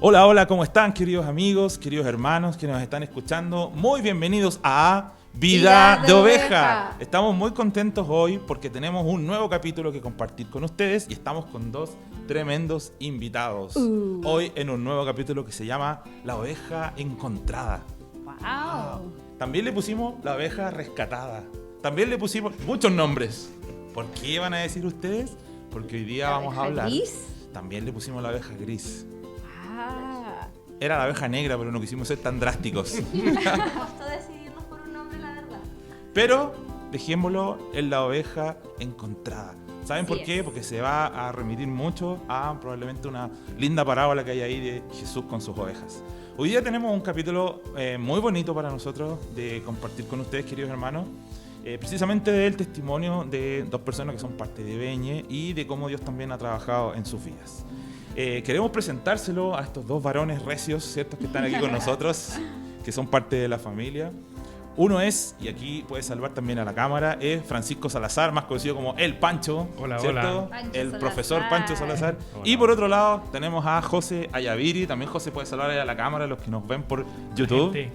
Hola, hola, ¿cómo están, queridos amigos, queridos hermanos que nos están escuchando? Muy bienvenidos a Vida de Oveja. Estamos muy contentos hoy porque tenemos un nuevo capítulo que compartir con ustedes y estamos con dos tremendos invitados. Hoy en un nuevo capítulo que se llama La Oveja Encontrada. ¡Wow! También le pusimos La Oveja Rescatada. También le pusimos muchos nombres. ¿Por qué van a decir ustedes? Porque hoy día vamos a hablar. ¿Gris? También le pusimos La Oveja Gris. Ah. Era la oveja negra, pero no quisimos ser tan drásticos. Me costó decidirnos por un nombre, la verdad. Pero dejémoslo en La Oveja Encontrada. ¿Saben por Así qué? es. Porque se va a remitir mucho a probablemente una linda parábola que hay ahí de Jesús con sus ovejas. Hoy día tenemos un capítulo muy bonito para nosotros de compartir con ustedes, queridos hermanos. Precisamente del testimonio de dos personas que son parte de Beñe y de cómo Dios también ha trabajado en sus vidas. Queremos presentárselo a estos dos varones recios, ¿cierto?, que están aquí con nosotros, que son parte de la familia. Uno es, y aquí puede salvar también a la cámara, es Francisco Salazar, más conocido como El Pancho, Hola, ¿cierto? hola. Pancho El Salazar. profesor Pancho Salazar. Hola. Y por otro lado tenemos a José Ayaviri, también José puede salvar a la cámara, los que nos ven por YouTube. Gente.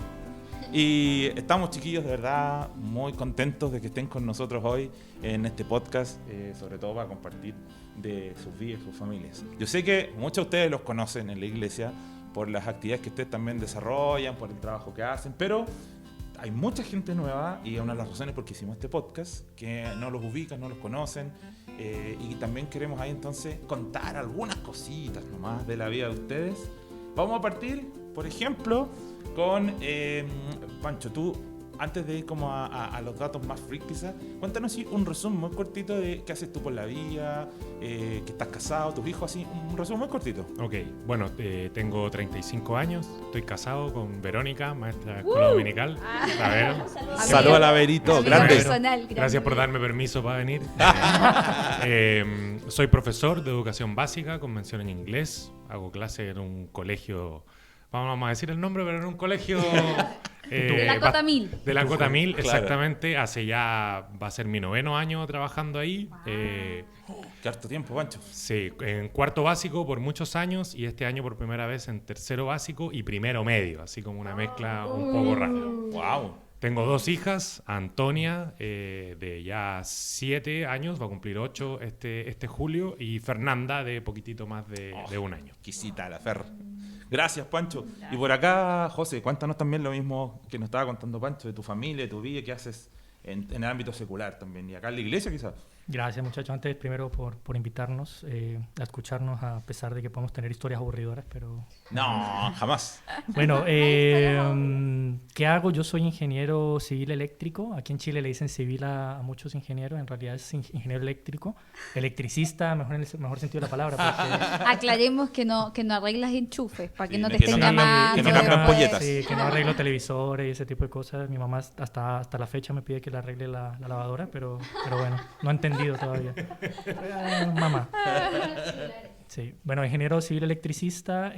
Y estamos, chiquillos, de verdad muy contentos de que estén con nosotros hoy en este podcast, sobre todo para compartir de sus vidas, sus familias. Yo sé que muchos de ustedes los conocen en la iglesia por las actividades que ustedes también desarrollan, por el trabajo que hacen, pero hay mucha gente nueva y es una de las razones por qué hicimos este podcast, que no los ubican, no los conocen, y también queremos ahí entonces contar algunas cositas nomás de la vida de ustedes. Vamos a partir, por ejemplo, con Pancho. Tú, antes de ir como a los datos más freak quizás, cuéntanos así un resumen muy cortito de qué haces tú por la vida, que estás casado, tus hijos, así, un resumen muy cortito. Ok, bueno, tengo 35 años, estoy casado con Verónica, maestra de escuela dominical. La Vero. Saludos a la Verito, Amigo grande. personal, grande. Gracias por darme permiso para venir. Soy profesor de educación básica con mención en inglés. Hago clase en un colegio, vamos a decir el nombre, pero en un colegio... De la Cota 1000. De la Cota 1000, Claro. exactamente. Hace ya, va a ser mi 9º año trabajando ahí. Qué harto tiempo, Pancho. Sí, en cuarto básico por muchos años y este año por primera vez en tercero básico y primero medio, así como una mezcla un poco rara. Wow. Tengo dos hijas, Antonia, de ya 7 años, va a cumplir 8 este julio, y Fernanda, de poquitito más de un año. Quisita la Fer. Gracias, Pancho. Y por acá, José, cuéntanos también lo mismo que nos estaba contando Pancho, de tu familia, de tu vida, qué haces en el ámbito secular también. Y acá en la iglesia, quizás. Gracias, muchachos. Antes, primero, por invitarnos a escucharnos, a pesar de que podemos tener historias aburridoras, pero... No, jamás. Bueno, ¿qué hago? Yo soy ingeniero civil eléctrico. Aquí en Chile le dicen civil a muchos ingenieros. En realidad es ingeniero eléctrico. Electricista, mejor en el mejor sentido de la palabra. Porque... Aclaremos que no arreglas enchufes, para que Sí, no te que estén no cambian- llamando. que no cambian después. polletas. Sí, que no arreglo televisores y ese tipo de cosas. Mi mamá hasta la fecha me pide que le arregle la lavadora, pero bueno, no he entendido todavía. Mamá. Sí, bueno, ingeniero civil electricista.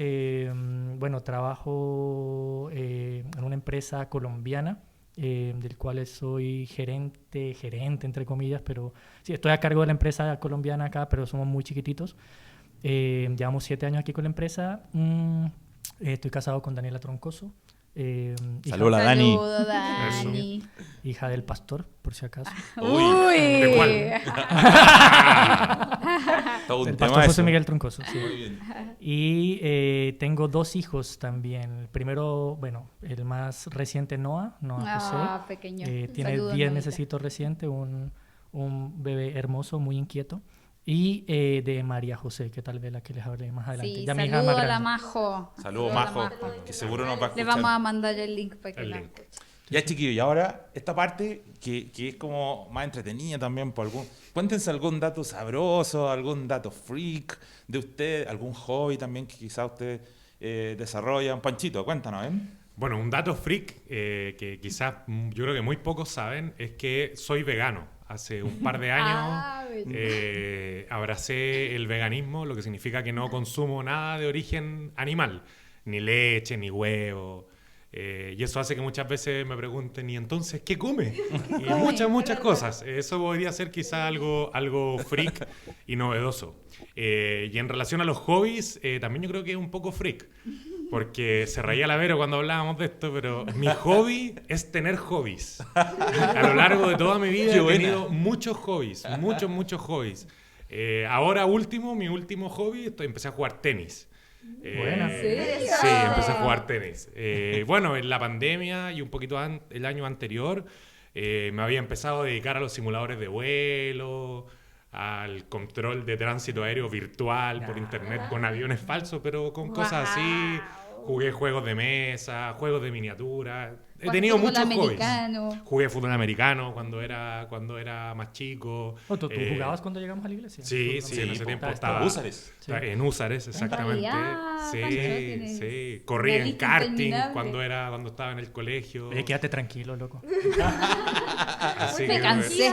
Bueno, trabajo en una empresa colombiana, del cual soy gerente entre comillas, pero sí, estoy a cargo de la empresa colombiana acá, pero somos muy chiquititos. Llevamos 7 años aquí con la empresa. Estoy casado con Daniela Troncoso. Saludos a Dani. Saludos, Dani. Hija del pastor, por si acaso. Uy, ¿de cuál? Todo un Del tema pastor José eso. Miguel Troncoso, sí. Muy bien. Y tengo 2 hijos también. El primero, bueno, el más reciente, Noah Ah, José. pequeño. Tiene Saludos, 10 Novita. mesecitos reciente, un bebé hermoso, muy inquieto. Y de María José, que tal vez la que les hablé más adelante. Sí, Ya mi hija saludos más a la grande. Majo. Saludos, a la Majo, que seguro nos va a Le escuchar. vamos a mandar el link para que El la link. escuche. Ya, chiquillos, y ahora esta parte que es como más entretenida también por cuéntense algún dato sabroso, algún dato freak de usted, algún hobby también que quizás ustedes desarrollan. Panchito, cuéntanos, ¿eh? Bueno, un dato freak que quizás yo creo que muy pocos saben es que soy vegano. Hace un par de años Ah, abracé el veganismo, lo que significa que no consumo nada de origen animal, ni leche, ni huevo. Y eso hace que muchas veces me pregunten, ¿y entonces qué come? Y come? muchas cosas. Eso podría ser quizá algo freak y novedoso. Y en relación a los hobbies, también yo creo que es un poco freak. Porque se reía la Vero cuando hablábamos de esto, pero mi hobby es tener hobbies. A lo largo de toda mi vida he tenido muchos hobbies, muchos hobbies. Ahora mi último hobby, empecé a jugar tenis. Buena. Sí, empecé a jugar tenis. Bueno, en la pandemia y un poquito el año anterior me había empezado a dedicar a los simuladores de vuelo, al control de tránsito aéreo virtual por internet con aviones falsos, pero con cosas así. Jugué juegos de mesa, juegos de miniatura. He tenido muchos hobbies. Jugué fútbol americano cuando era más chico. ¿Tú jugabas cuando llegamos a la iglesia? Sí, en ese tiempo estaba en Úsares, exactamente. Sí. Corrí en karting cuando estaba en el colegio. Quédate tranquilo, loco. Así Me que, cansé.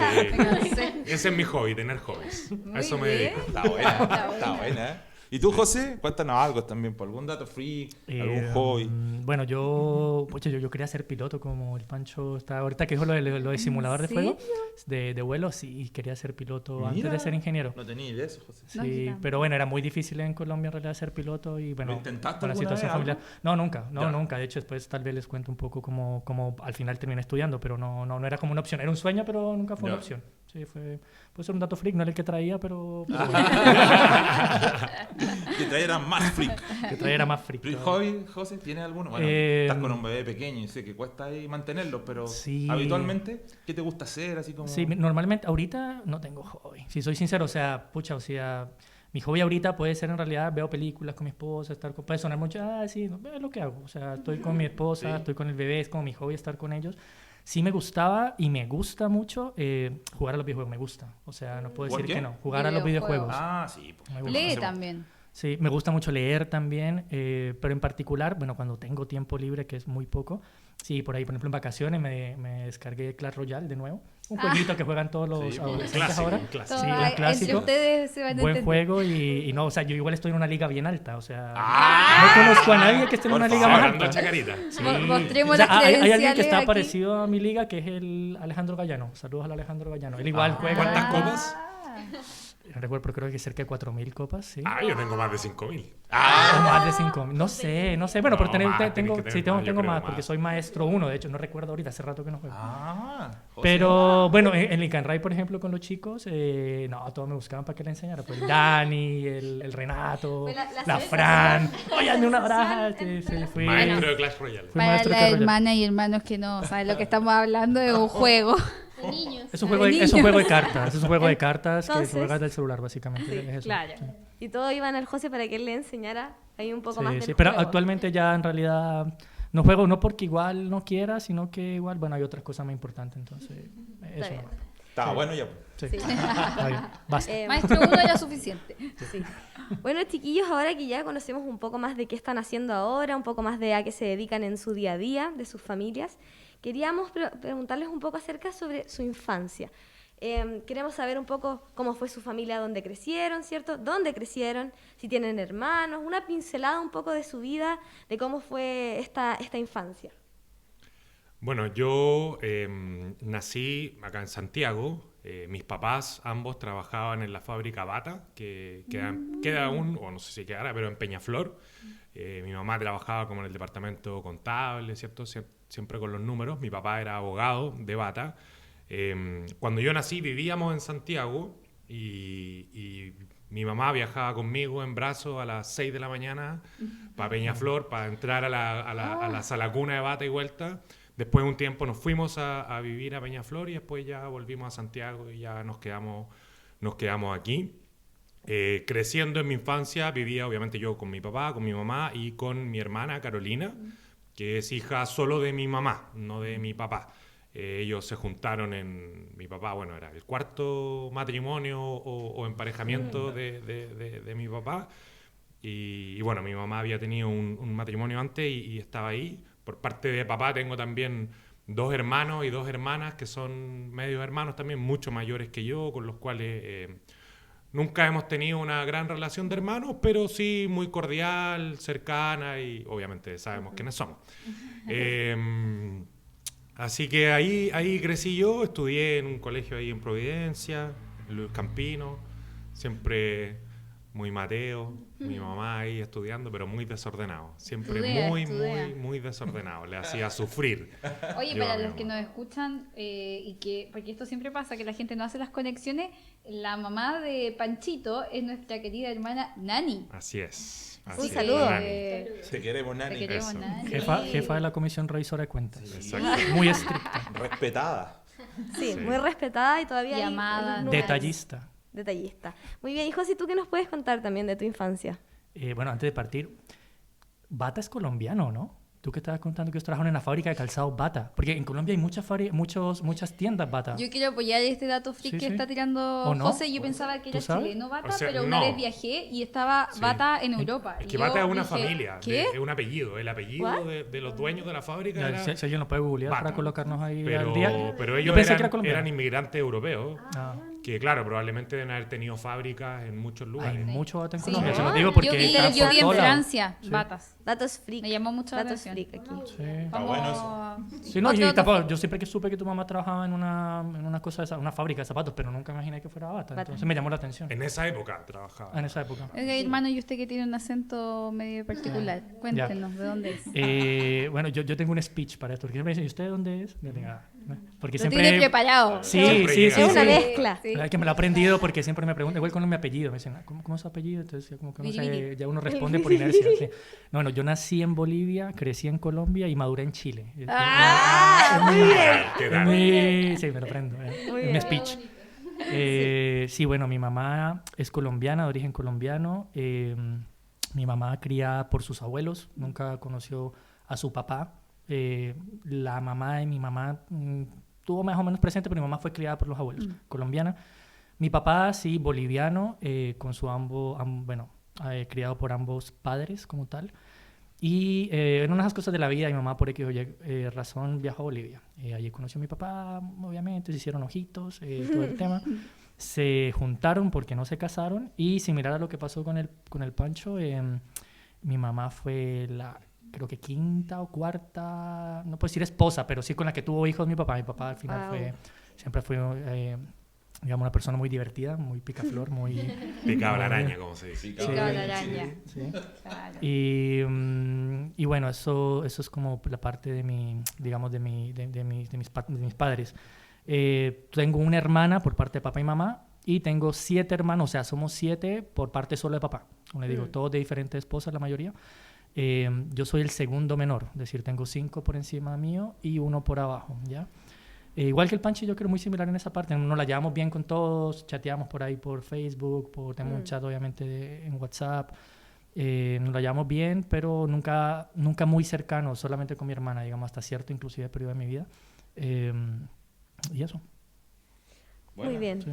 ese es mi hobby, tener hobbies. A eso me bien. dedico. Está buena. ¿Y tú, José? Cuéntanos algo también, por algún dato free, algún hobby. Bueno, yo quería ser piloto como el Pancho está ahorita que dijo lo de simulador de fuego, de vuelo, sí, quería ser piloto antes de ser ingeniero. No tenía idea de eso, José. Sí, pero bueno, era muy difícil en Colombia en realidad ser piloto y bueno, ¿Lo intentaste con la alguna situación vez, familiar. algo? No, nunca. De hecho, después tal vez les cuento un poco cómo al final terminé estudiando, pero no era como una opción. Era un sueño, pero nunca fue una opción. Sí, puede ser un dato freak, no era el que traía, pero bueno. Que traía más freak. Que traía más freak. ¿Free hobby, José? ¿Tienes alguno? Bueno, estás con un bebé pequeño y sé que cuesta ahí mantenerlo, pero sí. Habitualmente, ¿qué te gusta hacer? Así como... Sí, normalmente ahorita no tengo hobby. Si soy sincero, mi hobby ahorita puede ser en realidad veo películas con mi esposa, puede sonar mucho, sí, no, es lo que hago. O sea, estoy con mi esposa, estoy con el bebé, es como mi hobby estar con ellos. Sí me gustaba y me gusta mucho jugar a los videojuegos, me gusta. O sea, no puedo decir que no. Jugar a los videojuegos. Sí. Lee también. Sí, me gusta mucho leer también, pero en particular, bueno, cuando tengo tiempo libre, que es muy poco, sí, por ahí, por ejemplo, en vacaciones me descargué Clash Royale de nuevo. Un jueguito que juegan todos los adolescentes ahora. Un clásico. Sí, un clásico. Entre ustedes se van a Buen entender. juego y no, o sea, yo igual estoy en una liga bien alta, o sea, no conozco a nadie que esté en una liga más alta. Chacarita. Sí. Mostremos O sea, las hay alguien que credenciales está aquí. parecido a mi liga, que es el Alejandro Gallano. Saludos al Alejandro Gallano. Él igual juega. ¿Cuántas copas? No recuerdo, pero creo que cerca de 4.000 copas, sí. Yo tengo más de 5.000. O más de 5.000. No sé. Bueno, pero tengo tengo más, más. porque soy maestro 1, de hecho, no recuerdo ahorita, hace rato que no juego. José. Pero bueno, en el Canray, por ejemplo, con los chicos, todos me buscaban para que le enseñara. Pues el Dani, el Renato, Pues la la cereza Fran. social. Oye, hazme un abrazo. Fui Maestro de Clash Royale. Fui Para maestro de las Clash Royale. hermanas y hermanos que no saben lo que estamos hablando, es un juego. De niños. Es un juego de cartas. Es un juego de cartas que Entonces- se juega del celular, básicamente. Sí, es eso. claro. Sí. Y todos iban al José para que él le enseñara ahí un poco más del Pero juego. actualmente ya en realidad no juego, no porque igual no quiera, sino que igual, bueno, hay otras cosas más importantes, entonces eso bien. nomás. Está bueno ya. Sí. Sí. Está bien. Basta. Maestro 1 era suficiente. Sí. Bueno, chiquillos, ahora que ya conocemos un poco más de qué están haciendo ahora, un poco más de a qué se dedican en su día a día, de sus familias, queríamos preguntarles un poco acerca sobre su infancia. Queremos saber un poco cómo fue su familia, dónde crecieron, ¿cierto? ¿Dónde crecieron? Si tienen hermanos, una pincelada un poco de su vida, de cómo fue esta infancia. Bueno, yo nací acá en Santiago. Mis papás ambos trabajaban en la fábrica Bata, que queda aún, o no sé si quedará, pero en Peñaflor. Mi mamá trabajaba como en el departamento contable, ¿cierto? Siempre con los números. Mi papá era abogado de Bata. Cuando yo nací vivíamos en Santiago y mi mamá viajaba conmigo en brazos a las 6 de la mañana para Peñaflor, para entrar a la sala cuna de Bata y vuelta. Después de un tiempo nos fuimos a vivir a Peñaflor y después ya volvimos a Santiago y ya nos quedamos aquí. Creciendo en mi infancia vivía obviamente yo con mi papá, con mi mamá y con mi hermana Carolina, que es hija solo de mi mamá, no de mi papá. Ellos se juntaron mi papá, bueno, era el cuarto matrimonio o emparejamiento de mi papá. Y bueno, mi mamá había tenido un matrimonio antes y estaba ahí. Por parte de papá tengo también 2 hermanos y 2 hermanas que son medios hermanos también, mucho mayores que yo, con los cuales Nunca hemos tenido una gran relación de hermanos, pero sí muy cordial, cercana y obviamente sabemos quiénes somos. Así que ahí crecí yo, estudié en un colegio ahí en Providencia, Luis Campino, siempre muy Mateo, mi mamá ahí estudiando, pero muy desordenado, siempre Estudia. muy desordenado, le hacía sufrir. Oye, Yo para a mi los que mamá. nos escuchan, porque esto siempre pasa, que la gente no hace las conexiones, la mamá de Panchito es nuestra querida hermana Nani. Así es. Un así es, saludo. Nani. Te queremos, Te Nani. queremos, Eso. Nani. Jefa de la Comisión Revisora de Cuentas. Exacto. Muy estricta. Respetada. Sí, Sí. muy respetada y todavía hay Llamada. unos lugares. Detallista. Detallista. Muy bien, y José, ¿tú qué nos puedes contar también de tu infancia? Bueno, antes de partir, Bata es colombiano, ¿no? Tú que estabas contando que trabajan en la fábrica de calzado Bata. Porque en Colombia hay muchas tiendas Bata. Yo quiero apoyar este dato freak Sí, que sí. está tirando ¿O no? José. Yo pensaba que ¿Tú era sabes? chileno Bata, O sea, pero una no. vez viajé y estaba Sí. Bata en Europa. Es Y que yo Bata es una dije, familia, ¿qué? es un apellido. El apellido ¿What? de los dueños de la fábrica Ya, era... si alguien lo puede googlear Bata. para colocarnos ahí al día. Pero Yo ellos pensé que era colombiano. eran inmigrantes europeos, Ah, que claro, probablemente deben haber tenido fábricas en muchos hay lugares. mucho Bata en Sí. Colombia. Se Ah, lo digo porque yo vi, están yo por vi en todos lados. Francia Sí. Batas. Datos freak. Me llamó mucho la Datos atención. freak aquí. Sí. Está bueno Sí, no, Otro y dato tampoco, yo siempre que supe que tu mamá trabajaba en una cosa de una fábrica de zapatos, pero nunca imaginé que fuera Bata. Bata. Entonces me llamó la atención En esa época trabajaba. en esa época. Oiga, hermano, y usted que tiene un acento medio particular, cuéntenos de dónde es. Bueno, yo tengo un speech para esto, porque siempre me dicen, ¿y usted de dónde es? Yo digo, porque Lo siempre... tiene preparado. Sí, Siempre sí, llega. sí. Es una sí. mezcla. Sí. Es que me lo he aprendido porque siempre me preguntan, igual con mi apellido, me dicen, ¿cómo es su apellido? Entonces ya como que ya uno responde por inercia. Sí. No, bueno, yo nací en Bolivia, crecí en Colombia y maduré en Chile. ¡Ah! Muy bien. ¿Qué tal? Sí, me lo aprendo. Muy Es bien. mi speech. Sí, bueno, mi mamá es colombiana, de origen colombiano. Mi mamá criada por sus abuelos, nunca conoció a su papá. La mamá de mi mamá tuvo más o menos presente, pero mi mamá fue criada por los abuelos, colombiana. Mi papá, sí, boliviano, con su criado por ambos padres como tal. Y en unas cosas de la vida, mi mamá por X razón viajó a Bolivia. Allí conoció a mi papá, obviamente, se hicieron ojitos, todo el tema. Se juntaron porque no se casaron y similar a lo que pasó con el Pancho, mi mamá fue creo que quinta o cuarta, no puedo decir esposa, pero sí con la que tuvo hijos mi papá. Mi papá al final Wow. siempre fue, digamos, una persona muy divertida, muy picaflor, muy... Picaba la araña, como se dice. Picaba la araña. Sí. Claro. Y bueno, eso es como la parte de mis padres. Tengo una hermana por parte de papá y mamá y tengo 7 hermanos, o sea, somos 7 por parte solo de papá. Como le digo, todos de diferentes esposas, la mayoría. Yo soy el segundo menor, es decir, tengo 5 por encima mío y 1 por abajo, ¿ya? Igual que el Pancho, yo creo muy similar en esa parte. Nos la llevamos bien con todos, chateamos por ahí por Facebook, tenemos un chat obviamente en WhatsApp. Nos la llevamos bien, pero nunca muy cercano, solamente con mi hermana, digamos, hasta cierto inclusive periodo de mi vida. Y eso. Bueno, Muy bien. Sí.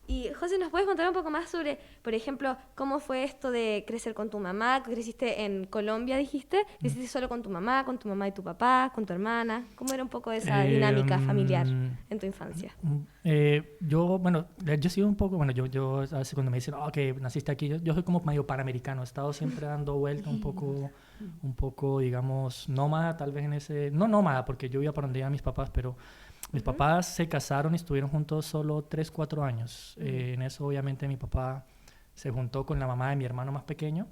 Y José, ¿nos puedes contar un poco más sobre, por ejemplo, cómo fue esto de crecer con tu mamá? ¿Creciste en Colombia, dijiste? ¿Creciste solo con tu mamá y tu papá, con tu hermana? ¿Cómo era un poco esa dinámica familiar en tu infancia? Yo he sido un poco, yo a veces cuando me dicen, que naciste aquí, yo soy como medio panamericano, he estado siempre dando vuelta un poco, digamos, nómada, tal vez no nómada, porque yo iba para donde iban mis papás, pero mis papás se casaron y estuvieron juntos solo 3, 4 años. En eso, obviamente, mi papá se juntó con la mamá de mi hermano más pequeño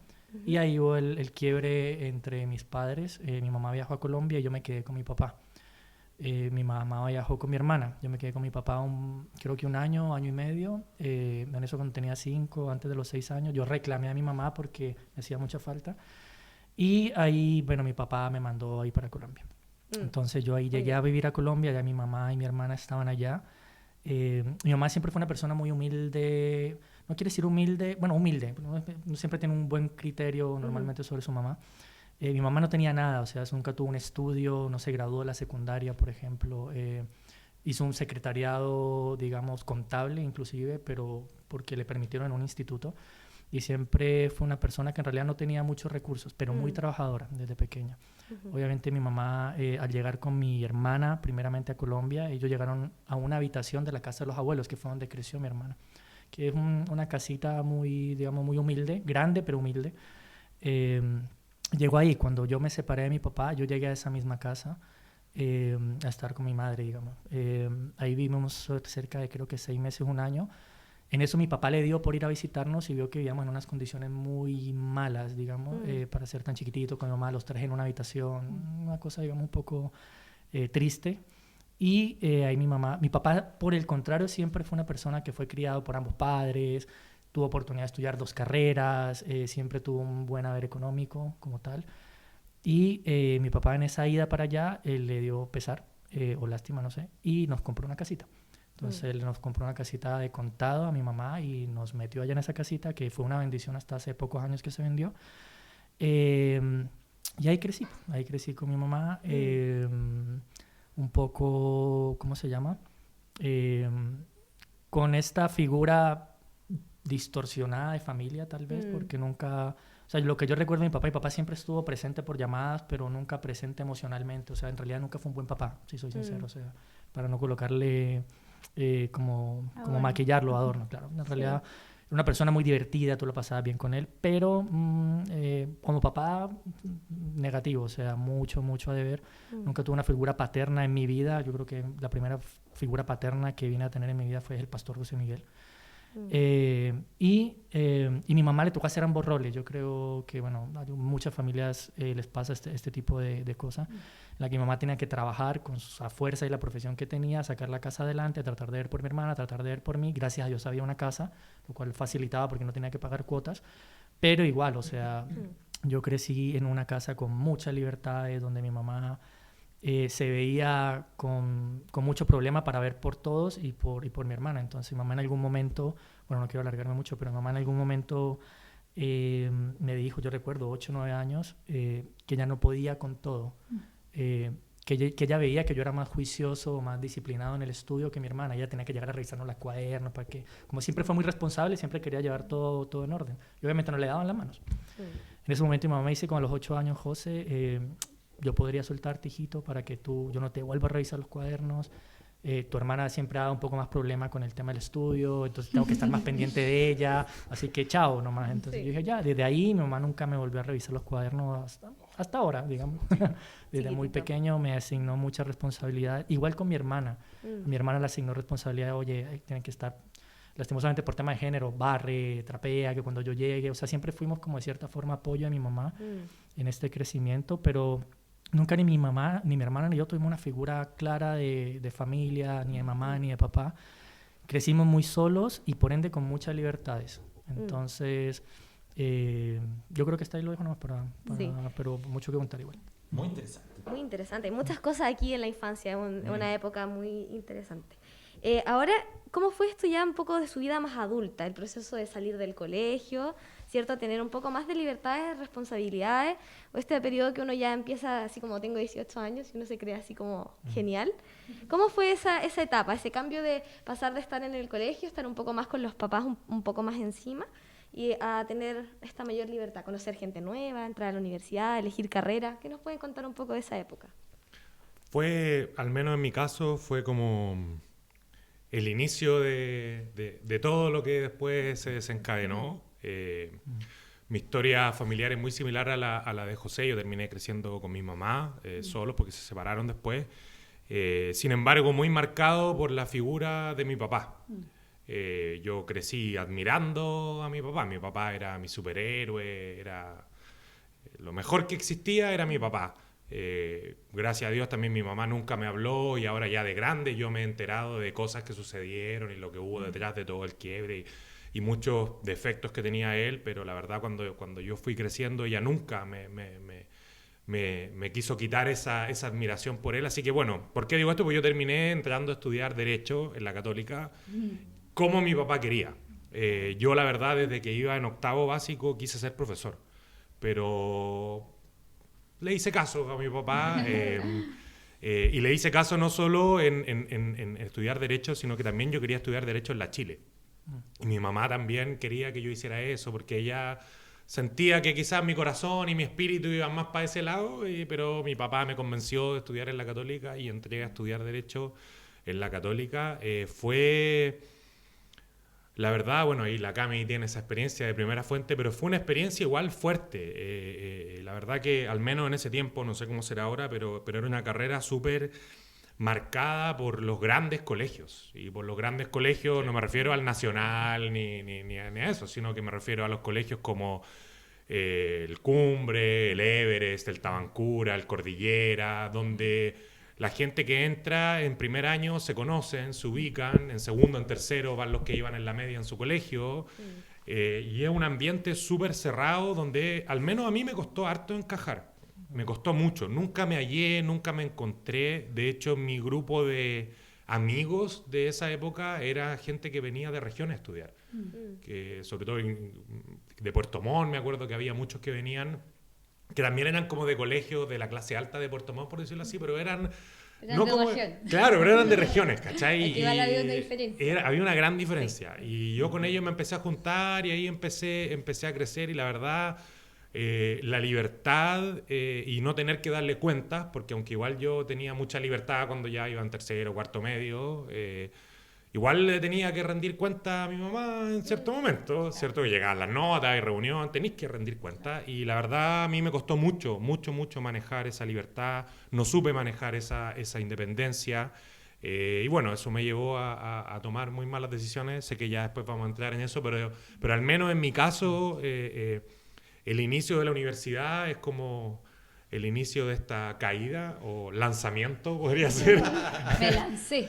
y ahí hubo el quiebre entre mis padres. Mi mamá viajó a Colombia y yo me quedé con mi papá. Mi mamá viajó con mi hermana. Yo me quedé con mi papá creo que un año y medio. En eso cuando tenía 5, antes de los 6 años, yo reclamé a mi mamá porque me hacía mucha falta. Y ahí, bueno, mi papá me mandó ahí para Colombia. Entonces yo ahí llegué a vivir a Colombia, ya mi mamá y mi hermana estaban allá. Mi mamá siempre fue una persona muy humilde, no quiere decir humilde, bueno, humilde, no siempre tiene un buen criterio normalmente sobre su mamá. Mi mamá no tenía nada, o sea, nunca tuvo un estudio, no se graduó de la secundaria, por ejemplo. Hizo un secretariado, digamos, contable inclusive, pero porque le permitieron en un instituto. Y siempre fue una persona que en realidad no tenía muchos recursos, pero muy trabajadora desde pequeña. Obviamente mi mamá, al llegar con mi hermana, primeramente a Colombia, ellos llegaron a una habitación de la casa de los abuelos, que fue donde creció mi hermana, que es una casita muy, digamos, muy humilde, grande pero humilde. Llegó ahí, cuando yo me separé de mi papá, yo llegué a esa misma casa a estar con mi madre, digamos. Ahí vivimos cerca de creo que 6 meses, 1 año. En eso mi papá le dio por ir a visitarnos y vio que vivíamos en unas condiciones muy malas, digamos, para ser tan chiquitito, con mi mamá los traje en una habitación, una cosa, digamos, un poco triste. Y ahí mi papá, por el contrario, siempre fue una persona que fue criado por ambos padres, tuvo oportunidad de estudiar 2 carreras, siempre tuvo un buen haber económico como tal. Y mi papá en esa ida para allá le dio pesar o lástima, no sé, y nos compró una casita. Entonces él nos compró una casita de contado a mi mamá y nos metió allá en esa casita, que fue una bendición hasta hace pocos años que se vendió. Y ahí crecí con mi mamá, un poco, ¿cómo se llama? Con esta figura distorsionada de familia, tal vez, porque nunca... O sea, lo que yo recuerdo de mi papá siempre estuvo presente por llamadas, pero nunca presente emocionalmente. O sea, en realidad nunca fue un buen papá, si soy sincero. O sea, para no colocarle como maquillarlo, adorno, claro. En realidad, era una persona muy divertida, tú lo pasabas bien con él, pero como papá, negativo. O sea, mucho a deber. Nunca tuve una figura paterna en mi vida. Yo creo que la primera figura paterna que vine a tener en mi vida fue el pastor José Miguel. Y mi mamá le tocó hacer ambos roles. Yo creo que, bueno, a muchas familias les pasa este tipo de cosas, en la que mi mamá tenía que trabajar con su fuerza y la profesión que tenía, sacar la casa adelante, tratar de ver por mi hermana, tratar de ver por mí. Gracias a Dios había una casa, lo cual facilitaba porque no tenía que pagar cuotas, pero igual, o sea, yo crecí en una casa con muchas libertades, donde mi mamá se veía con mucho problema para ver por todos y por mi hermana. Entonces mi mamá en algún momento, bueno, no quiero alargarme mucho, pero mi mamá en algún momento me dijo, yo recuerdo 8 o 9 años, que ella no podía con todo, que ella veía que yo era más juicioso, más disciplinado en el estudio que mi hermana. Ella tenía que llegar a revisarnos los cuadernos, para que, como siempre fue muy responsable, siempre quería llevar todo en orden. Y obviamente no le daban las manos. En ese momento mi mamá me dice, como a los 8 años, José, yo podría soltarte, hijito, para que yo no te vuelva a revisar los cuadernos. Tu hermana siempre ha dado un poco más problema con el tema del estudio, entonces tengo que estar más pendiente de ella, así que chao nomás. Entonces yo dije, ya, desde ahí mi mamá nunca me volvió a revisar los cuadernos hasta ahora, digamos. Desde muy pequeño me asignó mucha responsabilidad, igual con mi hermana. Mi hermana le asignó responsabilidad, oye, tienen que estar, lastimosamente por tema de género, barre, trapea, que cuando yo llegue, o sea, siempre fuimos como de cierta forma apoyo a mi mamá en este crecimiento, pero nunca ni mi mamá, ni mi hermana, ni yo tuvimos una figura clara de familia, ni de mamá, ni de papá. Crecimos muy solos y por ende con muchas libertades. Entonces, yo creo que hasta ahí lo dejo nomás pero mucho que contar igual. Muy interesante. Muy interesante. Hay muchas cosas aquí en la infancia, una época muy interesante. Ahora, ¿cómo fue esto ya un poco de su vida más adulta? El proceso de salir del colegio, ¿cierto? Tener un poco más de libertades, responsabilidades, o este periodo que uno ya empieza así como tengo 18 años y uno se cree así como genial. ¿Cómo fue esa etapa, ese cambio de pasar de estar en el colegio, estar un poco más con los papás, un poco más encima, y a tener esta mayor libertad, conocer gente nueva, entrar a la universidad, elegir carrera? ¿Qué nos pueden contar un poco de esa época? Fue, al menos en mi caso, fue como el inicio de todo lo que después se desencadenó. Mi historia familiar es muy similar a la de José. Yo terminé creciendo con mi mamá, solos, porque se separaron después. Sin embargo, muy marcado por la figura de mi papá. Yo crecí admirando a mi papá. Mi papá era mi superhéroe, era lo mejor que existía era mi papá. Gracias a Dios también mi mamá nunca me habló, y ahora ya de grande yo me he enterado de cosas que sucedieron y lo que hubo detrás de todo el quiebre y muchos defectos que tenía él, pero la verdad cuando yo fui creciendo ella nunca me quiso quitar esa admiración por él. Así que bueno, ¿por qué digo esto? Porque yo terminé entrando a estudiar Derecho en la Católica como mi papá quería. Yo la verdad desde que iba en 8º básico quise ser profesor, pero le hice caso a mi papá y le hice caso no solo en estudiar Derecho, sino que también yo quería estudiar Derecho en la Chile. Y mi mamá también quería que yo hiciera eso, porque ella sentía que quizás mi corazón y mi espíritu iban más para ese lado, pero mi papá me convenció de estudiar en la Católica y entré a estudiar Derecho en la Católica. Fue La verdad, bueno, y la Cami tiene esa experiencia de primera fuente, pero fue una experiencia igual fuerte. La verdad que al menos en ese tiempo, no sé cómo será ahora, pero era una carrera súper marcada por los grandes colegios. Y por los grandes colegios no me refiero al Nacional ni a eso, sino que me refiero a los colegios como el Cumbre, el Everest, el Tabancura, el Cordillera, donde la gente que entra en primer año se conocen, se ubican, en segundo, en tercero van los que iban en la media en su colegio, y es un ambiente súper cerrado donde al menos a mí me costó harto encajar, me costó mucho, nunca me hallé, nunca me encontré. De hecho, mi grupo de amigos de esa época era gente que venía de regiones a estudiar, que sobre todo de Puerto Montt, me acuerdo que había muchos que venían, que también eran como de colegios de la clase alta de Puerto Montt, por decirlo así, pero eran no de como, región. claro, pero eran de regiones, ¿cachai? Aquí igual había una diferencia. Había una gran diferencia. Sí. Y yo con ellos me empecé a juntar y ahí empecé a crecer, y la verdad, la libertad y no tener que darle cuentas, porque aunque igual yo tenía mucha libertad cuando ya iba en tercero o cuarto medio, igual le tenía que rendir cuenta a mi mamá en cierto momento, ¿cierto? Que llegaban las notas y reunión, tenéis que rendir cuenta. Y la verdad a mí me costó mucho manejar esa libertad, no supe manejar esa independencia. Y bueno, eso me llevó a tomar muy malas decisiones. Sé que ya después vamos a entrar en eso, pero al menos en mi caso, el inicio de la universidad es como el inicio de esta caída o lanzamiento, podría ser.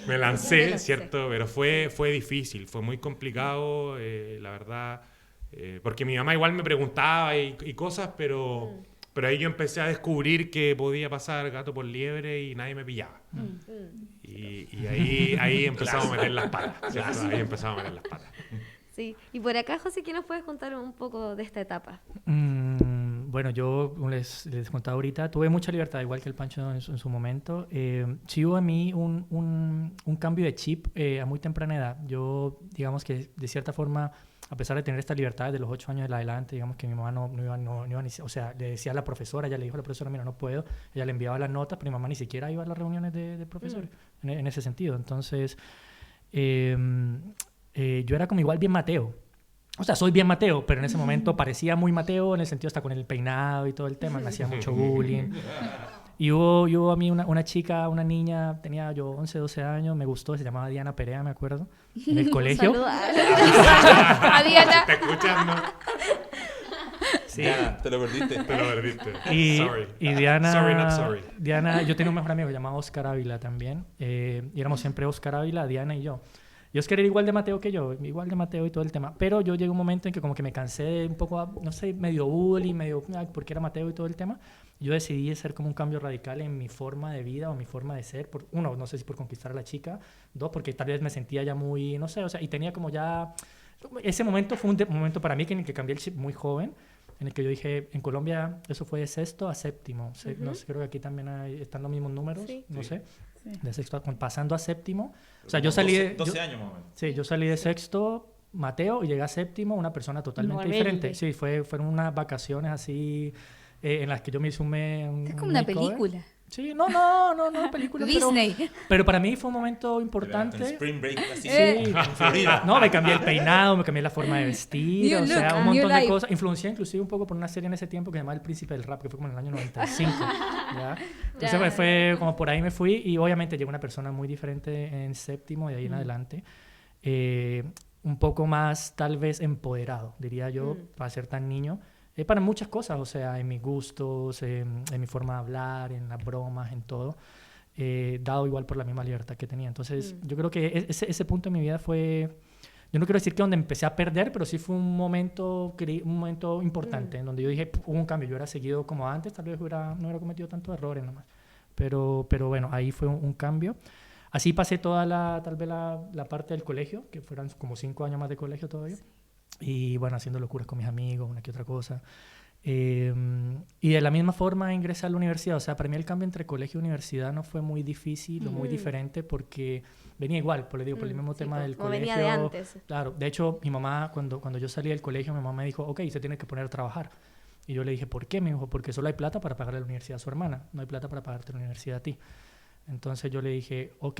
Me lancé, ¿cierto? Pero fue difícil, fue muy complicado, la verdad, porque mi mamá igual me preguntaba y cosas, pero ahí yo empecé a descubrir que podía pasar gato por liebre y nadie me pillaba. Y ahí empezamos a meter las patas, ¿cierto? Ahí empezamos a meter las patas. Sí. Y por acá, José, ¿qué nos puedes contar un poco de esta etapa? Bueno, yo les contaba ahorita, tuve mucha libertad, igual que el Pancho en su momento. Sí hubo a mí un cambio de chip a muy temprana edad. Yo, digamos que de cierta forma, a pesar de tener esta libertad de los 8 años en adelante, digamos que mi mamá no iba ni, o sea, le decía a la profesora, ella le dijo a la profesora, mira, no puedo, ella le enviaba las notas, pero mi mamá ni siquiera iba a las reuniones de profesores, en ese sentido. Entonces, yo era como igual bien Mateo. O sea, soy bien Mateo, pero en ese momento parecía muy Mateo en el sentido hasta con el peinado y todo el tema, me hacía mucho bullying. Y hubo a mí una chica, una niña, tenía yo 11, 12 años, me gustó, se llamaba Diana Perea, me acuerdo, en el colegio. A Diana. ¿Te escuchas, no? Sí. Diana, te lo perdiste. Sorry. Y Diana, sorry, not sorry. Diana, yo tenía un mejor amigo llamado Oscar Ávila también, y éramos siempre Oscar Ávila, Diana y yo. Y Oscar era igual de Mateo que yo, igual de Mateo y todo el tema. Pero yo llegué a un momento en que como que me cansé de un poco, no sé, medio bullying, porque era Mateo y todo el tema. Yo decidí hacer como un cambio radical en mi forma de vida o mi forma de ser. Uno, no sé si por conquistar a la chica. Dos, porque tal vez me sentía ya muy, no sé, o sea, y tenía como ya... Ese momento fue un momento para mí en el que cambié el chip muy joven, en el que yo dije, en Colombia eso fue de sexto a séptimo. No sé, creo que aquí también están los mismos números, sí. No sé. Sí. De sexto pasando a séptimo. O sea, yo salí de... 12 años más o menos. Sí, yo salí de sexto, Mateo, y llegué a séptimo, una persona totalmente diferente. Sí, fueron unas vacaciones así en las que yo me hice es como una película. Sí, no, película. Disney. Pero para mí fue un momento importante. Spring Break, así. Sí, en Florida. No, me cambié el peinado, me cambié la forma de vestir, o sea, un montón de cosas. Influencié inclusive un poco por una serie en ese tiempo que se llamaba El Príncipe del Rap, que fue como en el año 95. ¿ya? Entonces fue como por ahí me fui, y obviamente llegó una persona muy diferente en séptimo y de ahí en adelante. Un poco más, tal vez, empoderado, diría yo, para ser tan niño. Para muchas cosas, o sea, en mis gustos, en mi forma de hablar, en las bromas, en todo, dado igual por la misma libertad que tenía. Entonces, yo creo que ese punto en mi vida fue, yo no quiero decir que donde empecé a perder, pero sí fue un momento importante, en donde yo dije, hubo un cambio, yo hubiera seguido como antes, tal vez no hubiera cometido tantos errores nomás. Pero bueno, ahí fue un cambio. Así pasé toda tal vez la parte del colegio, que fueran como 5 años más de colegio todavía. Y bueno, haciendo locuras con mis amigos, una que otra cosa. Y de la misma forma ingresé a la universidad. O sea, para mí el cambio entre colegio y universidad no fue muy difícil o muy diferente, porque venía igual, por el mismo tema del colegio. Venía de antes. Claro, de hecho, mi mamá, cuando yo salí del colegio, mi mamá me dijo, ok, se tiene que poner a trabajar. Y yo le dije, ¿por qué? Me dijo, porque solo hay plata para pagarle la universidad a su hermana, no hay plata para pagarte la universidad a ti. Entonces yo le dije, ok,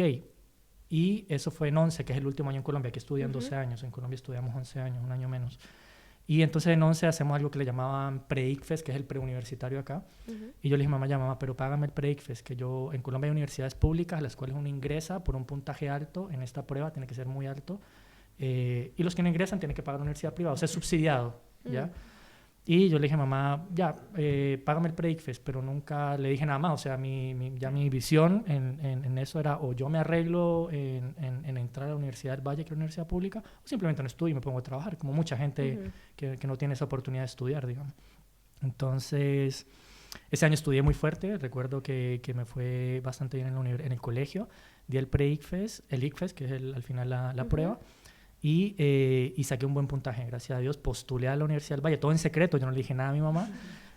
Y eso fue en 11, que es el último año en Colombia. Aquí estudian 12 años, en Colombia estudiamos 11 años, un año menos. Y entonces en 11 hacemos algo que le llamaban pre-ICFES, que es el preuniversitario acá. Y yo le dije, mamá, pero págame el pre-ICFES, que yo, en Colombia hay universidades públicas a las cuales uno ingresa por un puntaje alto en esta prueba, tiene que ser muy alto, y los que no ingresan tienen que pagar la universidad privada, o sea, es subsidiado, ¿ya? Y yo le dije, mamá, págame el pre-ICFES, pero nunca le dije nada más, o sea, ya mi visión en eso era, o yo me arreglo en entrar a la Universidad del Valle, que es la universidad pública, o simplemente no estudio y me pongo a trabajar, como mucha gente que no tiene esa oportunidad de estudiar, digamos. Entonces, ese año estudié muy fuerte, recuerdo que me fue bastante bien en el colegio, di el pre-ICFES, el ICFES, que es al final la prueba, y saqué un buen puntaje, gracias a Dios. Postulé a la Universidad del Valle, todo en secreto, yo no le dije nada a mi mamá.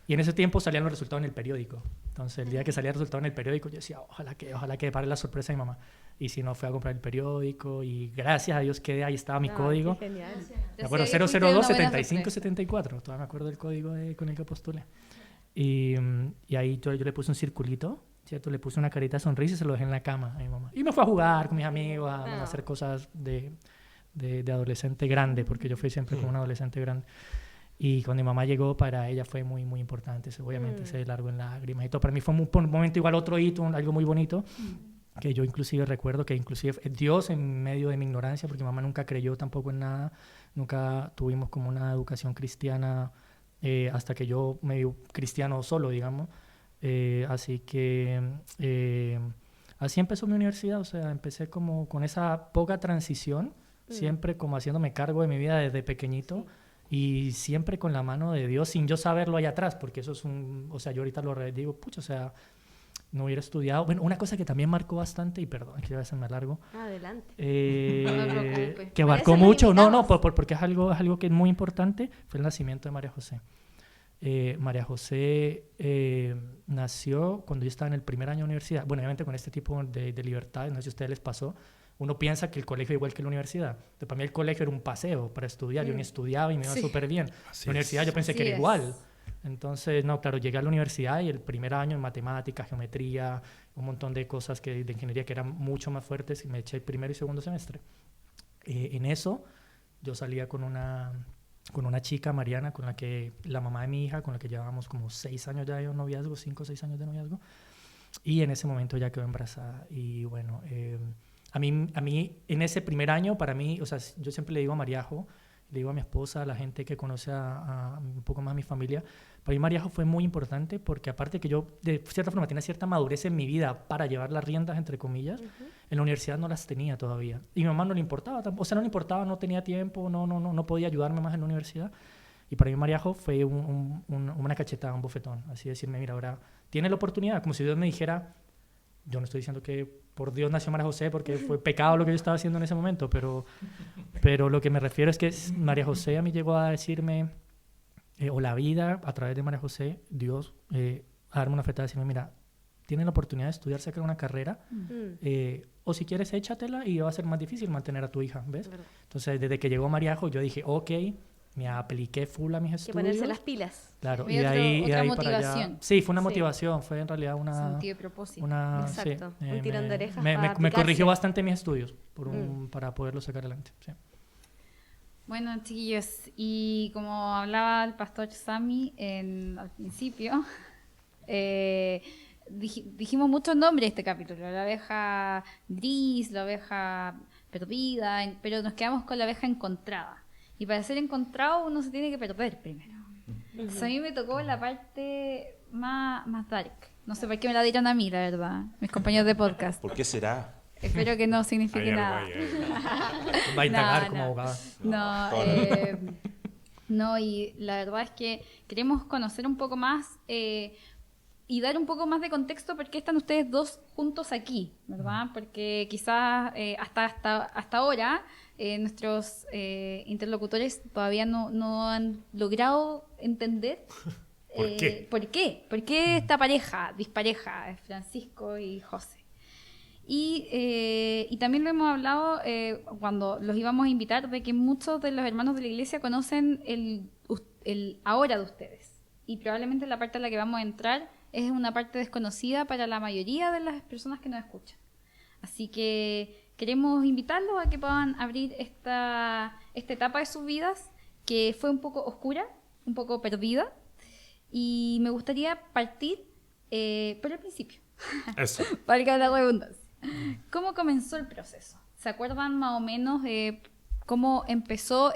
Y en ese tiempo salían los resultados en el periódico. Entonces, el día que salía el resultado en el periódico, yo decía, ojalá que pare la sorpresa de mi mamá. Y si no, fui a comprar el periódico y gracias a Dios quedé, ahí estaba mi código. Qué genial. Me acuerdo, 002-7574, todavía me acuerdo del código con el que postulé. Y ahí yo le puse un circulito, ¿cierto? Le puse una carita de sonrisa y se lo dejé en la cama a mi mamá. Y me fue a jugar con mis amigos, a hacer cosas de adolescente grande, porque yo fui siempre como un adolescente grande. Y cuando mi mamá llegó, para ella fue muy, muy importante. Obviamente se largó en lágrimas y todo. Para mí fue un momento igual, otro hito, algo muy bonito, que yo inclusive recuerdo que inclusive Dios en medio de mi ignorancia, porque mi mamá nunca creyó tampoco en nada, nunca tuvimos como una educación cristiana hasta que yo medio cristiano solo, digamos. Así que así empezó mi universidad, o sea, empecé como con esa poca transición, siempre como haciéndome cargo de mi vida desde pequeñito y siempre con la mano de Dios sin yo saberlo allá atrás, porque eso es o sea, yo ahorita lo digo, pucha, o sea, no hubiera estudiado. Bueno, una cosa que también marcó bastante, y perdón, que a veces me alargo. Adelante. Que marcó mucho, porque es algo que es muy importante, fue el nacimiento de María José. María José nació cuando yo estaba en el primer año de universidad. Bueno, obviamente con este tipo de libertades, no sé si a ustedes les pasó, uno piensa que el colegio es igual que la universidad. Entonces, para mí el colegio era un paseo para estudiar, yo ni estudiaba y me iba súper bien. La universidad yo pensé que era igual. Entonces, no, claro, llegué a la universidad y el primer año en matemáticas, geometría, un montón de cosas de ingeniería que eran mucho más fuertes, y me eché el primer y segundo semestre. En eso yo salía con una chica, Mariana, con la que la mamá de mi hija, con la que llevábamos como 6 años ya de noviazgo, 5 o 6 años de noviazgo, y en ese momento ya quedó embarazada. Y bueno, a mí en ese primer año, para mí, o sea, yo siempre le digo a Mariajo, le digo a mi esposa, a la gente que conoce un poco más a mi familia, para mí Mariajo fue muy importante porque aparte que yo de cierta forma tenía cierta madurez en mi vida para llevar las riendas, entre comillas, en la universidad no las tenía todavía. Y mi mamá no le importaba, o sea, no le importaba, no tenía tiempo, no podía ayudarme más en la universidad. Y para mí Mariajo fue una cachetada, un bofetón, así decirme, mira, ahora tienes la oportunidad, como si Dios me dijera, yo no estoy diciendo que por Dios nació María José porque fue pecado lo que yo estaba haciendo en ese momento, pero lo que me refiero es que María José a mí llegó a decirme, o la vida a través de María José, Dios, a darme una oferta de decirme, mira, tienes la oportunidad de estudiar, sacar una carrera, o si quieres échatela y va a ser más difícil mantener a tu hija, ¿ves? Entonces, desde que llegó Mariajo, yo dije, ok, me apliqué full a mis estudios. Que ponerse las pilas. Claro, y de ahí para allá. Sí, fue una motivación, fue en realidad una... Sentido de propósito. Exacto, sí, un tirón de orejas me corrigió bastante mis estudios para poderlo sacar adelante, sí. Bueno, chiquillos, y como hablaba el pastor Sammy al principio, dijimos muchos nombres de este capítulo, la oveja gris, la oveja perdida, pero nos quedamos con la oveja encontrada. Y para ser encontrado uno se tiene que perder primero. Entonces a mí me tocó la parte más dark. No sé por qué me la dieron a mí, la verdad, mis compañeros de podcast. ¿Por qué será? Espero que no signifique nada. Va a indagar como abogada. No, y la verdad es que queremos conocer un poco más y dar un poco más de contexto por qué están ustedes dos juntos aquí, ¿verdad? Porque quizás hasta ahora nuestros interlocutores todavía no han logrado entender ¿Por qué? ¿Por qué esta pareja, dispareja, Francisco y José? Y también lo hemos hablado cuando los íbamos a invitar, de que muchos de los hermanos de la iglesia conocen el ahora de ustedes. Y probablemente la parte a la que vamos a entrar es una parte desconocida para la mayoría de las personas que nos escuchan. Así que queremos invitarlos a que puedan abrir esta etapa de sus vidas que fue un poco oscura, un poco perdida, y me gustaría partir por el principio. Eso. Valga la redundancia. ¿Cómo comenzó el proceso? ¿Se acuerdan más o menos de cómo empezó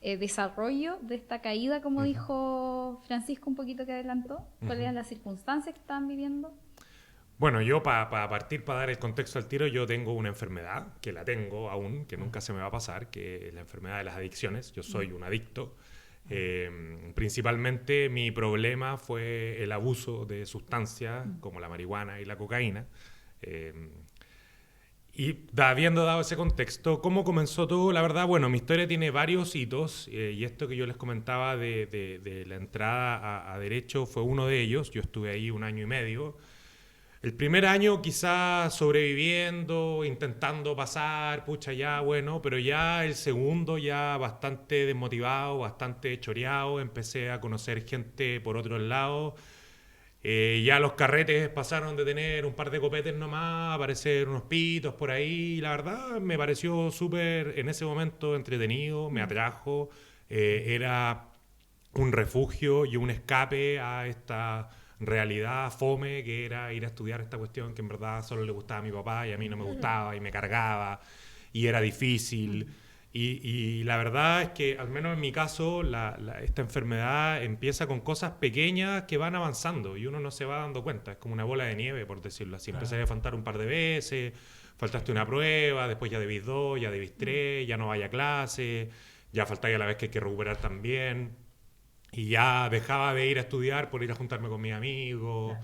desarrollo de esta caída, como dijo Francisco un poquito que adelantó? ¿Cuáles eran las circunstancias que estaban viviendo? Bueno, yo para partir, para dar el contexto al tiro, yo tengo una enfermedad, que la tengo aún, que nunca se me va a pasar, que es la enfermedad de las adicciones. Yo soy un adicto. Principalmente mi problema fue el abuso de sustancias como la marihuana y la cocaína. Habiendo dado ese contexto, ¿cómo comenzó todo? La verdad, bueno, mi historia tiene varios hitos y esto que yo les comentaba de la entrada a Derecho fue uno de ellos. Yo estuve ahí 1 año y medio. El primer año quizás sobreviviendo, intentando pasar, pucha ya, bueno, pero ya el segundo ya bastante desmotivado, bastante choreado, empecé a conocer gente por otros lados. Ya los carretes pasaron de tener un par de copetes nomás, a aparecer unos pitos por ahí. La verdad me pareció súper, en ese momento, entretenido, me atrajo. Era un refugio y un escape a esta realidad fome que era ir a estudiar esta cuestión que en verdad solo le gustaba a mi papá y a mí no me gustaba y me cargaba y era difícil. Y la verdad es que, al menos en mi caso, esta enfermedad empieza con cosas pequeñas que van avanzando y uno no se va dando cuenta. Es como una bola de nieve, por decirlo así. Empecé a faltar un par de veces, faltaste una prueba, después ya debís 2, ya debís 3, ya no vaya a clase, ya faltáis a la vez que hay que recuperar también. Y ya dejaba de ir a estudiar por ir a juntarme con mis amigos.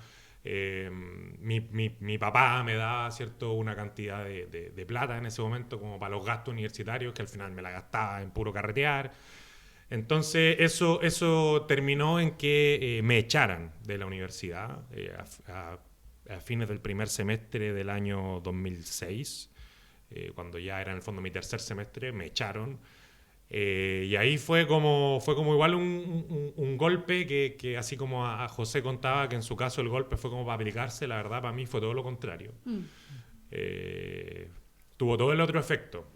Mi papá me daba una cantidad de plata en ese momento como para los gastos universitarios, que al final me la gastaba en puro carretear. Entonces eso terminó en que me echaran de la universidad a fines del primer semestre del año 2006, cuando ya era en el fondo mi tercer semestre, me echaron. Y ahí fue como igual un golpe que así como a José contaba que en su caso el golpe fue como para aplicarse, la verdad para mí fue todo lo contrario. Tuvo todo el otro efecto.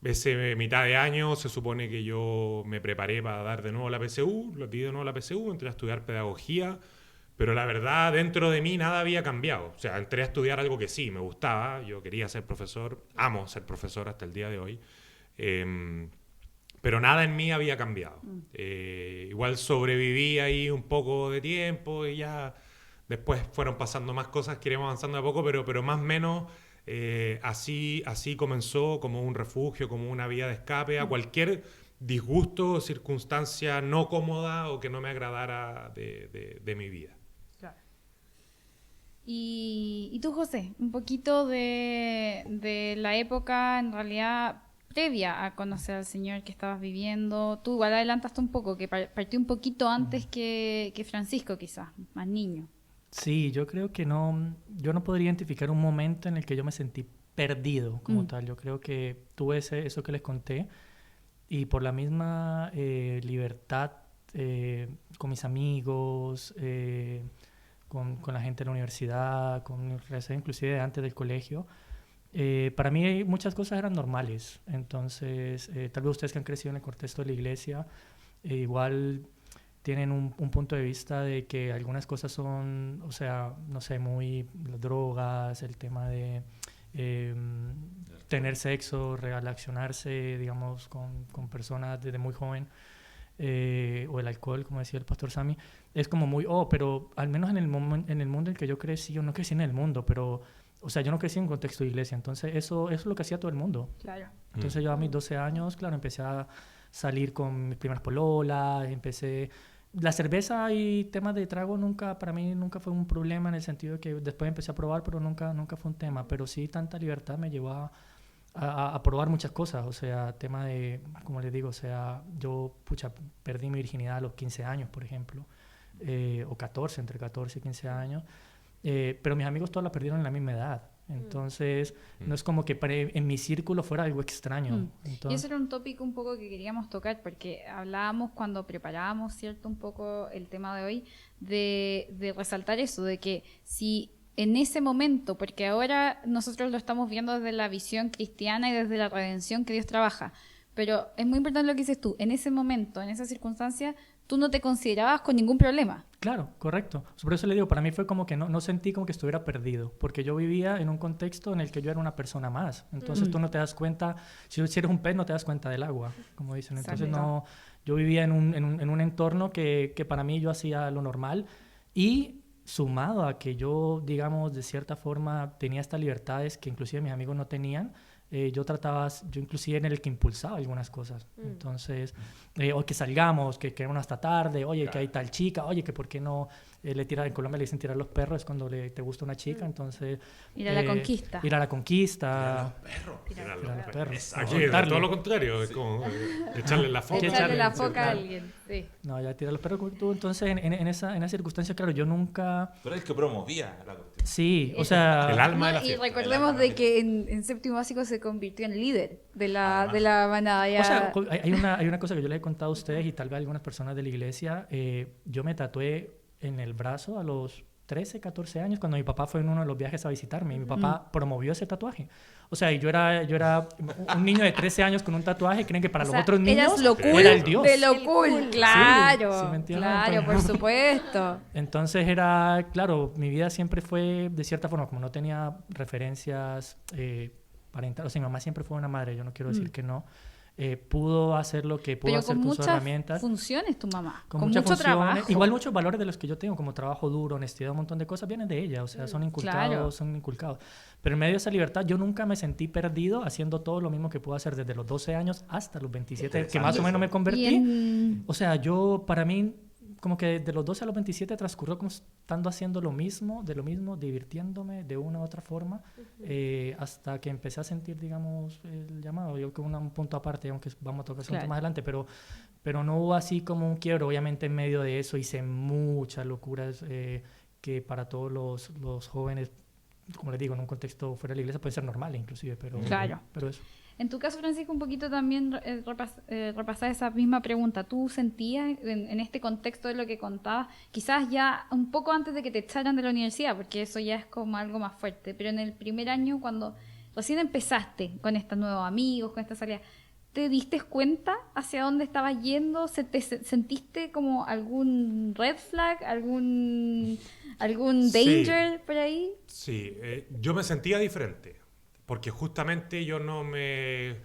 Ese mitad de año se supone que yo me preparé para dar de nuevo la PSU, lo di de nuevo la PSU, entré a estudiar pedagogía, pero la verdad dentro de mí nada había cambiado. O sea, entré a estudiar algo que sí me gustaba, yo quería ser profesor, amo ser profesor hasta el día de hoy. Pero nada en mí había cambiado. Igual sobreviví ahí un poco de tiempo y ya después fueron pasando más cosas que iremos avanzando de a poco, pero más o menos así comenzó, como un refugio, como una vía de escape a cualquier disgusto o circunstancia no cómoda o que no me agradara de mi vida. Claro. Y tú, José, un poquito de la época en realidad previa a conocer al Señor que estabas viviendo. Tú igual adelantaste un poco, que partió un poquito antes que Francisco, quizás, más niño. Sí, yo creo que yo no podría identificar un momento en el que yo me sentí perdido como tal. Yo creo que tuve eso que les conté y por la misma libertad con mis amigos, con la gente de la universidad, inclusive antes del colegio, para mí muchas cosas eran normales. Entonces, tal vez ustedes que han crecido en el contexto de la iglesia, igual tienen un punto de vista de que algunas cosas son, o sea, no sé, muy las drogas, el tema de tener sexo, relacionarse, digamos, con personas desde muy joven, o el alcohol, como decía el pastor Sammy, es como muy, pero al menos en el mundo en el que yo crecí, yo no crecí en el mundo, pero... O sea, yo no crecí en un contexto de iglesia, entonces eso es lo que hacía todo el mundo. Claro. Entonces yo a mis 12 años, claro, empecé a salir con mis primeras pololas, La cerveza y temas de trago para mí nunca fue un problema en el sentido de que después empecé a probar, pero nunca fue un tema. Pero sí, tanta libertad me llevó a probar muchas cosas. O sea, tema de, como les digo, o sea, yo, perdí mi virginidad a los 15 años, por ejemplo, o 14, entre 14 y 15 años. Pero mis amigos todos la perdieron en la misma edad. Entonces, no es como que en mi círculo fuera algo extraño. Entonces, y ese era un tópico un poco que queríamos tocar, porque hablábamos cuando preparábamos, ¿cierto? Un poco el tema de hoy, de resaltar eso, de que si en ese momento, porque ahora nosotros lo estamos viendo desde la visión cristiana y desde la redención que Dios trabaja, pero es muy importante lo que dices tú, en ese momento, en esa circunstancia, tú no te considerabas con ningún problema. Claro, correcto. Por eso le digo, para mí fue como que no sentí como que estuviera perdido, porque yo vivía en un contexto en el que yo era una persona más. Entonces tú no te das cuenta, si eres un pez no te das cuenta del agua, como dicen. Entonces no, yo vivía en un entorno que para mí yo hacía lo normal, y sumado a que yo, digamos, de cierta forma tenía estas libertades que inclusive mis amigos no tenían, yo inclusive en el que impulsaba algunas cosas. Entonces, o que salgamos, que quedemos hasta tarde, oye, que hay tal chica, oye, que por qué no le tiran, en Colombia le dicen tirar los perros, es cuando te gusta una chica, entonces... Ir a la conquista. Ir a la conquista. Tirar a los Tirar a los perros. Aquí es todo lo contrario, es como echarle la foca. Echarle la foca a alguien, sí. No, ya tirar los perros. Tú, entonces, en esa circunstancia, claro, yo nunca... Pero es que promovía la cuestión. Sí, o sea... El alma de la Y fiesta. recordemos de que en séptimo básico se convirtió en líder de la manada. Ya. O sea, hay una cosa que yo les he contado a ustedes y tal vez a algunas personas de la iglesia. Yo me tatué en el brazo a los 13, 14 años cuando mi papá fue en uno de los viajes a visitarme y mi papá promovió ese tatuaje. O sea, y yo era un niño de 13 años con un tatuaje, creen que para los otros niños lo cool era el Dios. de lo cool, claro, Sí, ¿me entiendes? claro, por supuesto. Entonces claro, mi vida siempre fue, de cierta forma, como no tenía referencias parentales, o sea, mi mamá siempre fue una madre, yo no quiero decir que no, pudo hacer lo que pudo Pero hacer con con sus muchas herramientas. funciones tu mamá, con muchas mucho funciones. trabajo. Igual muchos valores de los que yo tengo, como trabajo duro, honestidad, un montón de cosas, vienen de ella, o sea, son inculcados. Pero en medio de esa libertad, yo nunca me sentí perdido haciendo todo lo mismo que puedo hacer desde los 12 años hasta los 27, que más o menos me convertí. O sea, para mí, como que de los 12 a los 27 transcurrió como estando haciendo lo mismo, divirtiéndome de una u otra forma, hasta que empecé a sentir, digamos, el llamado. Yo creo que un punto aparte, aunque vamos a tocar eso más adelante, pero no hubo así como un quiebro. Obviamente en medio de eso hice muchas locuras que para todos los jóvenes, como les digo, en un contexto fuera de la iglesia puede ser normal inclusive, pero eso. En tu caso, Francisco, un poquito también repasar esa misma pregunta. ¿Tú sentías en este contexto de lo que contabas, quizás ya un poco antes de que te echaran de la universidad, porque eso ya es como algo más fuerte, pero en el primer año, cuando recién empezaste con estos nuevos amigos, con esta salida, ¿te diste cuenta hacia dónde estabas yendo? ¿Sentiste como algún red flag, algún danger por ahí? Sí, yo me sentía diferente. Porque justamente yo no me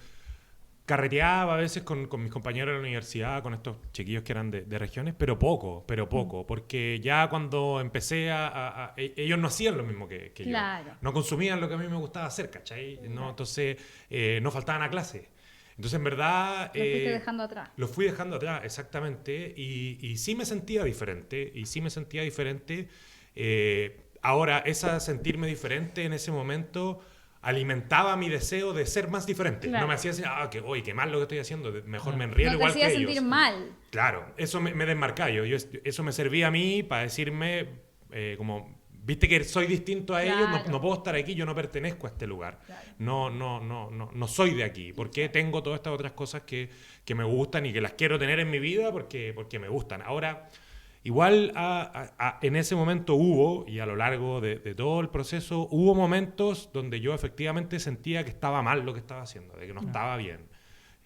carreteaba a veces con mis compañeros de la universidad, con estos chiquillos que eran de regiones, pero poco, porque ya cuando empecé ellos no hacían lo mismo que claro. yo, no consumían lo que a mí me gustaba hacer, ¿cachai? ¿No? Entonces no faltaban a clase. Entonces en verdad... Lo fuiste dejando atrás. Lo fui dejando atrás, exactamente, y sí me sentía diferente, ahora, sentirme diferente en ese momento... alimentaba mi deseo de ser más diferente. Claro. No me hacía decir, qué mal lo que estoy haciendo, mejor me enrío igual que ellos. No te hacía sentir mal. Claro, eso me desmarcaba. Eso me servía a mí para decirme, como, viste que soy distinto a ellos, no puedo estar aquí, yo no pertenezco a este lugar. Claro. No soy de aquí. Porque tengo todas estas otras cosas que me gustan y que las quiero tener en mi vida porque me gustan. Ahora... Igual en ese momento y a lo largo de todo el proceso, hubo momentos donde yo efectivamente sentía que estaba mal lo que estaba haciendo, de que no estaba bien,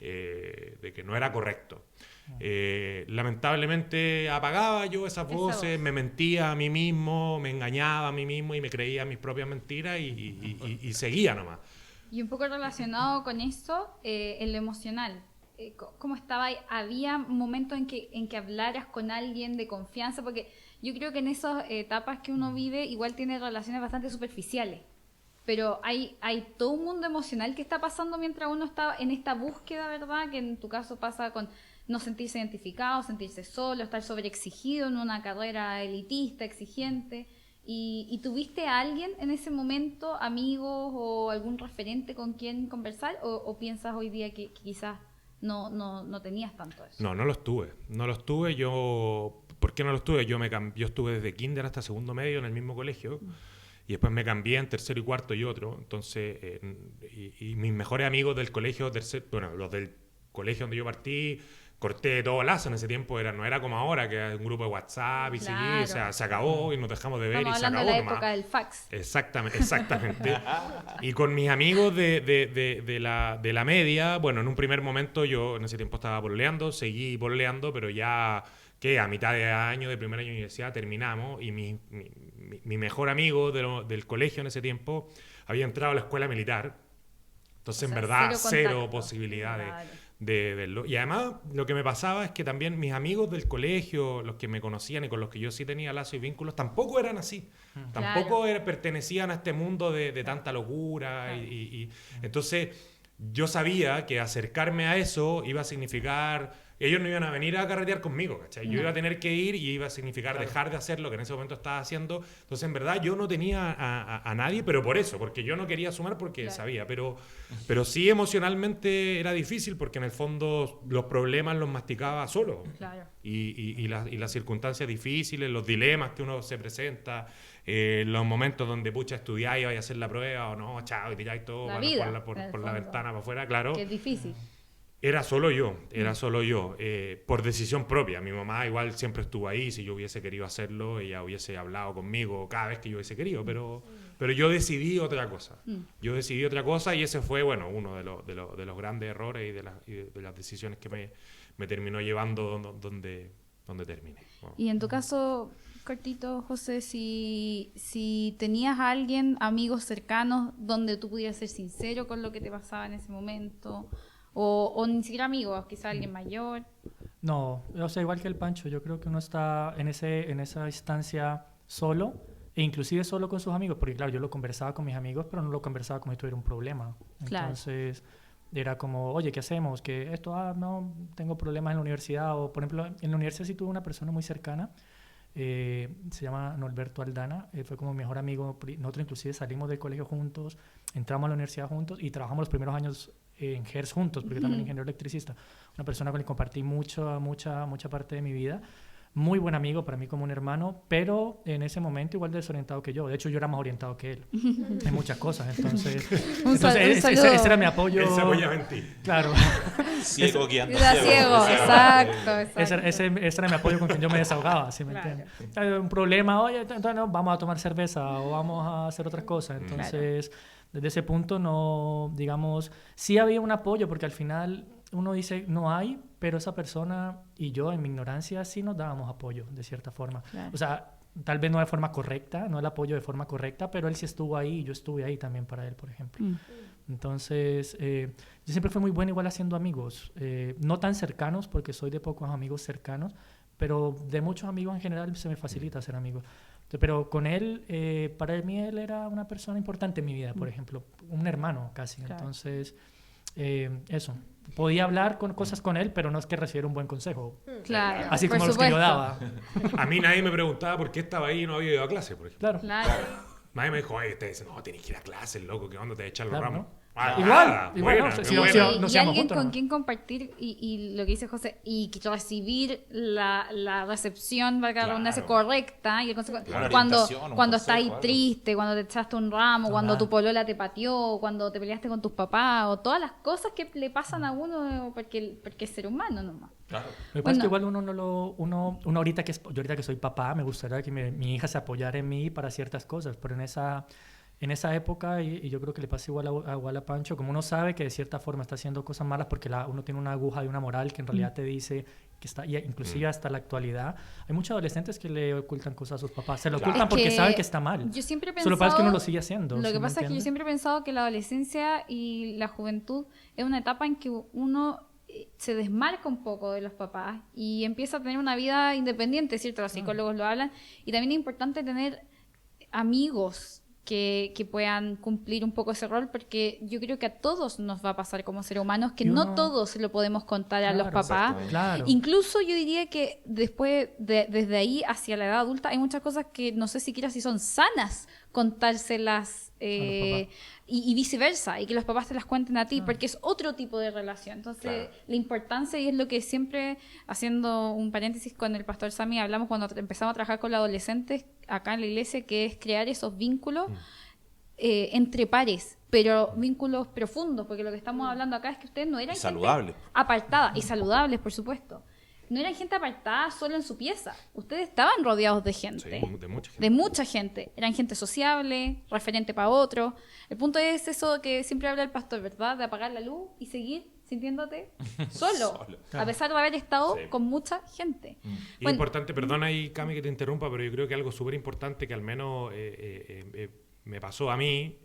de que no era correcto. Lamentablemente apagaba yo esas voces, me mentía a mí mismo, me engañaba a mí mismo y me creía mis propias mentiras y seguía nomás. Y un poco relacionado con eso, en lo emocional. ¿Cómo estaba ahí? ¿Había momentos en que hablaras con alguien de confianza? Porque yo creo que en esas etapas que uno vive igual tiene relaciones bastante superficiales, pero hay todo un mundo emocional que está pasando mientras uno está en esta búsqueda, ¿verdad? Que en tu caso pasa con no sentirse identificado, sentirse solo, estar sobreexigido en una carrera elitista, exigente. ¿Y tuviste a alguien en ese momento, amigos o algún referente con quien conversar? ¿O piensas hoy día que quizás no tenías tanto eso? No los tuve. ¿Por qué no los tuve? Yo estuve desde kinder hasta segundo medio en el mismo colegio y después me cambié en tercero y cuarto y otro. Entonces, y mis mejores amigos del colegio, los del colegio donde yo partí, corté todo lazo. En ese tiempo no era como ahora, que era un grupo de WhatsApp y seguí, o sea, se acabó y nos dejamos de ver. Estamos y se hablando acabó de la nomás. época del fax. Exactamente. Y con mis amigos de la media, bueno, en un primer momento yo en ese tiempo estaba pololeando, seguí pololeando, pero ya que a mitad de año, de primer año de universidad, terminamos y mi mejor amigo del colegio en ese tiempo había entrado a la escuela militar. Entonces, O sea, en verdad, cero contacto. posibilidad Claro. de verlo. Y además, lo que me pasaba es que también mis amigos del colegio, los que me conocían y con los que yo sí tenía lazos y vínculos, tampoco eran así. Tampoco pertenecían a este mundo de tanta locura. Claro. Y entonces, yo sabía que acercarme a eso iba a significar... Ellos no iban a venir a carretear conmigo, ¿cachai? Yo iba a tener que ir y iba a significar dejar de hacer lo que en ese momento estaba haciendo. Entonces, en verdad, yo no tenía a nadie, pero por eso, porque yo no quería sumar porque sabía. Pero sí emocionalmente era difícil porque en el fondo los problemas los masticaba solo. Claro. Y las circunstancias difíciles, los dilemas que uno se presenta, los momentos donde pucha estudiar y vaya a hacer la prueba o no, chao, y tiráis todo La bueno, vida, por en el la fondo. ventana para afuera, claro. Que es difícil. Era solo yo, por decisión propia. Mi mamá igual siempre estuvo ahí, si yo hubiese querido hacerlo, ella hubiese hablado conmigo cada vez que yo hubiese querido, pero yo decidí otra cosa. Yo decidí otra cosa y ese fue, bueno, uno de los grandes errores y de las decisiones que me terminó llevando donde terminé. Wow. Y en tu caso, cortito, José, si tenías a alguien, amigos cercanos, donde tú pudieras ser sincero con lo que te pasaba en ese momento, o ni siquiera amigos, quizá alguien mayor. No, o sea, igual que el Pancho, yo creo que uno está en esa instancia solo, e inclusive solo con sus amigos, porque claro, yo lo conversaba con mis amigos, pero no lo conversaba como si tuviera un problema. Claro. Entonces, era como, oye, ¿qué hacemos? Que esto, no, tengo problemas en la universidad, o por ejemplo, en la universidad sí tuve una persona muy cercana, se llama Norberto Aldana, fue como mi mejor amigo, nosotros inclusive salimos del colegio juntos, entramos a la universidad juntos y trabajamos los primeros años en GERS juntos, porque también ingeniero electricista, una persona con la que compartí mucha parte de mi vida, muy buen amigo, para mí como un hermano, pero en ese momento igual de desorientado que yo. De hecho, yo era más orientado que él en muchas cosas. Entonces, ese era mi apoyo. Él se apoyaba en ti. Claro. Ciego guiando Era ciego. ciego, exacto. Ese era mi apoyo con quien yo me desahogaba, ¿sí me Claro. entiendes? Hay un problema, oye, entonces no, vamos a tomar cerveza o vamos a hacer otras cosas. Entonces, desde ese punto no, digamos, sí había un apoyo porque al final uno dice, no hay, pero esa persona y yo en mi ignorancia sí nos dábamos apoyo de cierta forma. Claro. O sea, tal vez no de forma correcta, no el apoyo de forma correcta, pero él sí estuvo ahí y yo estuve ahí también para él, por ejemplo. Entonces, yo siempre fui muy bueno igual haciendo amigos, no tan cercanos porque soy de pocos amigos cercanos, pero de muchos amigos en general se me facilita ser amigos. Pero con él, para mí él era una persona importante en mi vida, por ejemplo, un hermano casi. Claro. Entonces, eso. Podía hablar con cosas con él, pero no es que recibiera un buen consejo. Claro, Así por como los que yo supuesto. daba. A mí nadie me preguntaba por qué estaba ahí y no había ido a clase, por ejemplo. Claro. Claro. Nadie me dijo, oye, ustedes no, tenés que ir a clase, loco, ¿qué onda te vas a echar los Claro, ramos? ¿no? Ah, Igual, nada, igual, buena, no, qué sí, buena. sí, Y nos alguien íbamos juntos, con ¿no? quien compartir y lo que dice José, y que recibir la recepción, valga la redundancia, Claro. correcta, y el Una cuando orientación, un cuando consejo, estás ahí algo. triste, cuando te echaste un ramo, cuando Total. tu polola te pateó, cuando te peleaste con tus papás, o todas las cosas que le pasan a uno porque es ser humano nomás. Claro. Lo que pasa es que Bueno. igual uno ahorita yo ahorita que soy papá, me gustaría que mi hija se apoyara en mí para ciertas cosas, pero en esa época, y yo creo que le pasa igual a Pancho, como uno sabe que de cierta forma está haciendo cosas malas porque uno tiene una aguja de una moral que en realidad te dice que está, y inclusive hasta la actualidad, hay muchos adolescentes que le ocultan cosas a sus papás, se lo Claro. ocultan Es porque que saben que está mal. Yo siempre he Solo pasa es que uno pensado- lo sigue haciendo. Lo ¿sí que me pasa es que yo entiendes? siempre he pensado que la adolescencia y la juventud es una etapa en que uno se desmarca un poco de los papás y empieza a tener una vida independiente, ¿cierto? Los psicólogos lo hablan. Y también es importante tener amigos que puedan cumplir un poco ese rol, porque yo creo que a todos nos va a pasar como seres humanos, que Y no uno- todos lo podemos contar a los Claro, papás. exactamente. Claro. Incluso yo diría que después, desde ahí hacia la edad adulta, hay muchas cosas que no sé siquiera si son sanas contárselas los papás. y viceversa, y que los papás te las cuenten a ti, porque es otro tipo de relación. Entonces, Claro. la importancia, y es lo que siempre, haciendo un paréntesis con el pastor Sammy, hablamos cuando empezamos a trabajar con los adolescentes acá en la iglesia, que es crear esos vínculos entre pares, pero vínculos profundos, porque lo que estamos hablando acá es que ustedes no eran gente Saludables. apartada, y saludables, por supuesto. No eran gente apartada solo en su pieza. Ustedes estaban rodeados de gente. Sí, de mucha gente. De mucha gente. Eran gente sociable, referente para otro. El punto es eso que siempre habla el pastor, ¿verdad? De apagar la luz y seguir sintiéndote solo, Solo. a pesar de haber estado Sí. con mucha gente. Y importante, perdona ahí, Cami, que te interrumpa, pero yo creo que algo súper importante que al menos me pasó a mí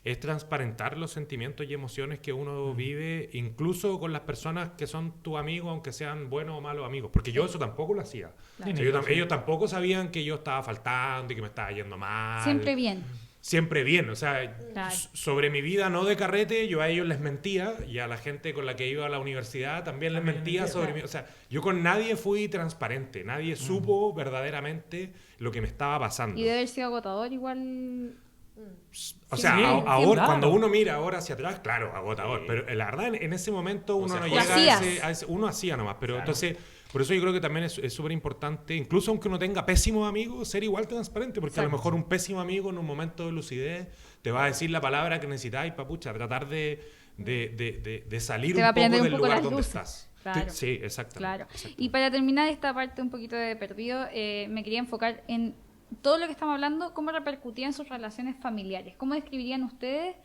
es transparentar los sentimientos y emociones que uno vive, incluso con las personas que son tus amigos, aunque sean buenos o malos amigos. Porque yo eso tampoco lo hacía. Claro. O sea, ellos tampoco sabían que yo estaba faltando y que me estaba yendo mal. Siempre bien. Siempre bien, o sea, Claro. sobre mi vida no de carrete, yo a ellos les mentía y a la gente con la que iba a la universidad también les mentía sobre mí. O sea, yo con nadie fui transparente, nadie supo verdaderamente lo que me estaba pasando. Y debe haber sido agotador igual. O sea, Sí, ahora, claro. cuando uno mira ahora hacia atrás, claro, agotador. Pero la verdad, en ese momento uno sea, no lo llega hacías. a ese... Uno hacía nomás, pero entonces... Por eso yo creo que también es súper importante, incluso aunque uno tenga pésimos amigos, ser igual transparente, porque a lo Exacto. mejor un pésimo amigo en un momento de lucidez te va a decir la palabra que necesitáis para, pucha, tratar de salir Te va a un poco prender un del poco lugar las donde luces. estás. Claro. Sí, exactamente. Claro. exactamente. Y para terminar esta parte un poquito de perdido, me quería enfocar en todo lo que estamos hablando, cómo repercutía en sus relaciones familiares. ¿Cómo describirían ustedes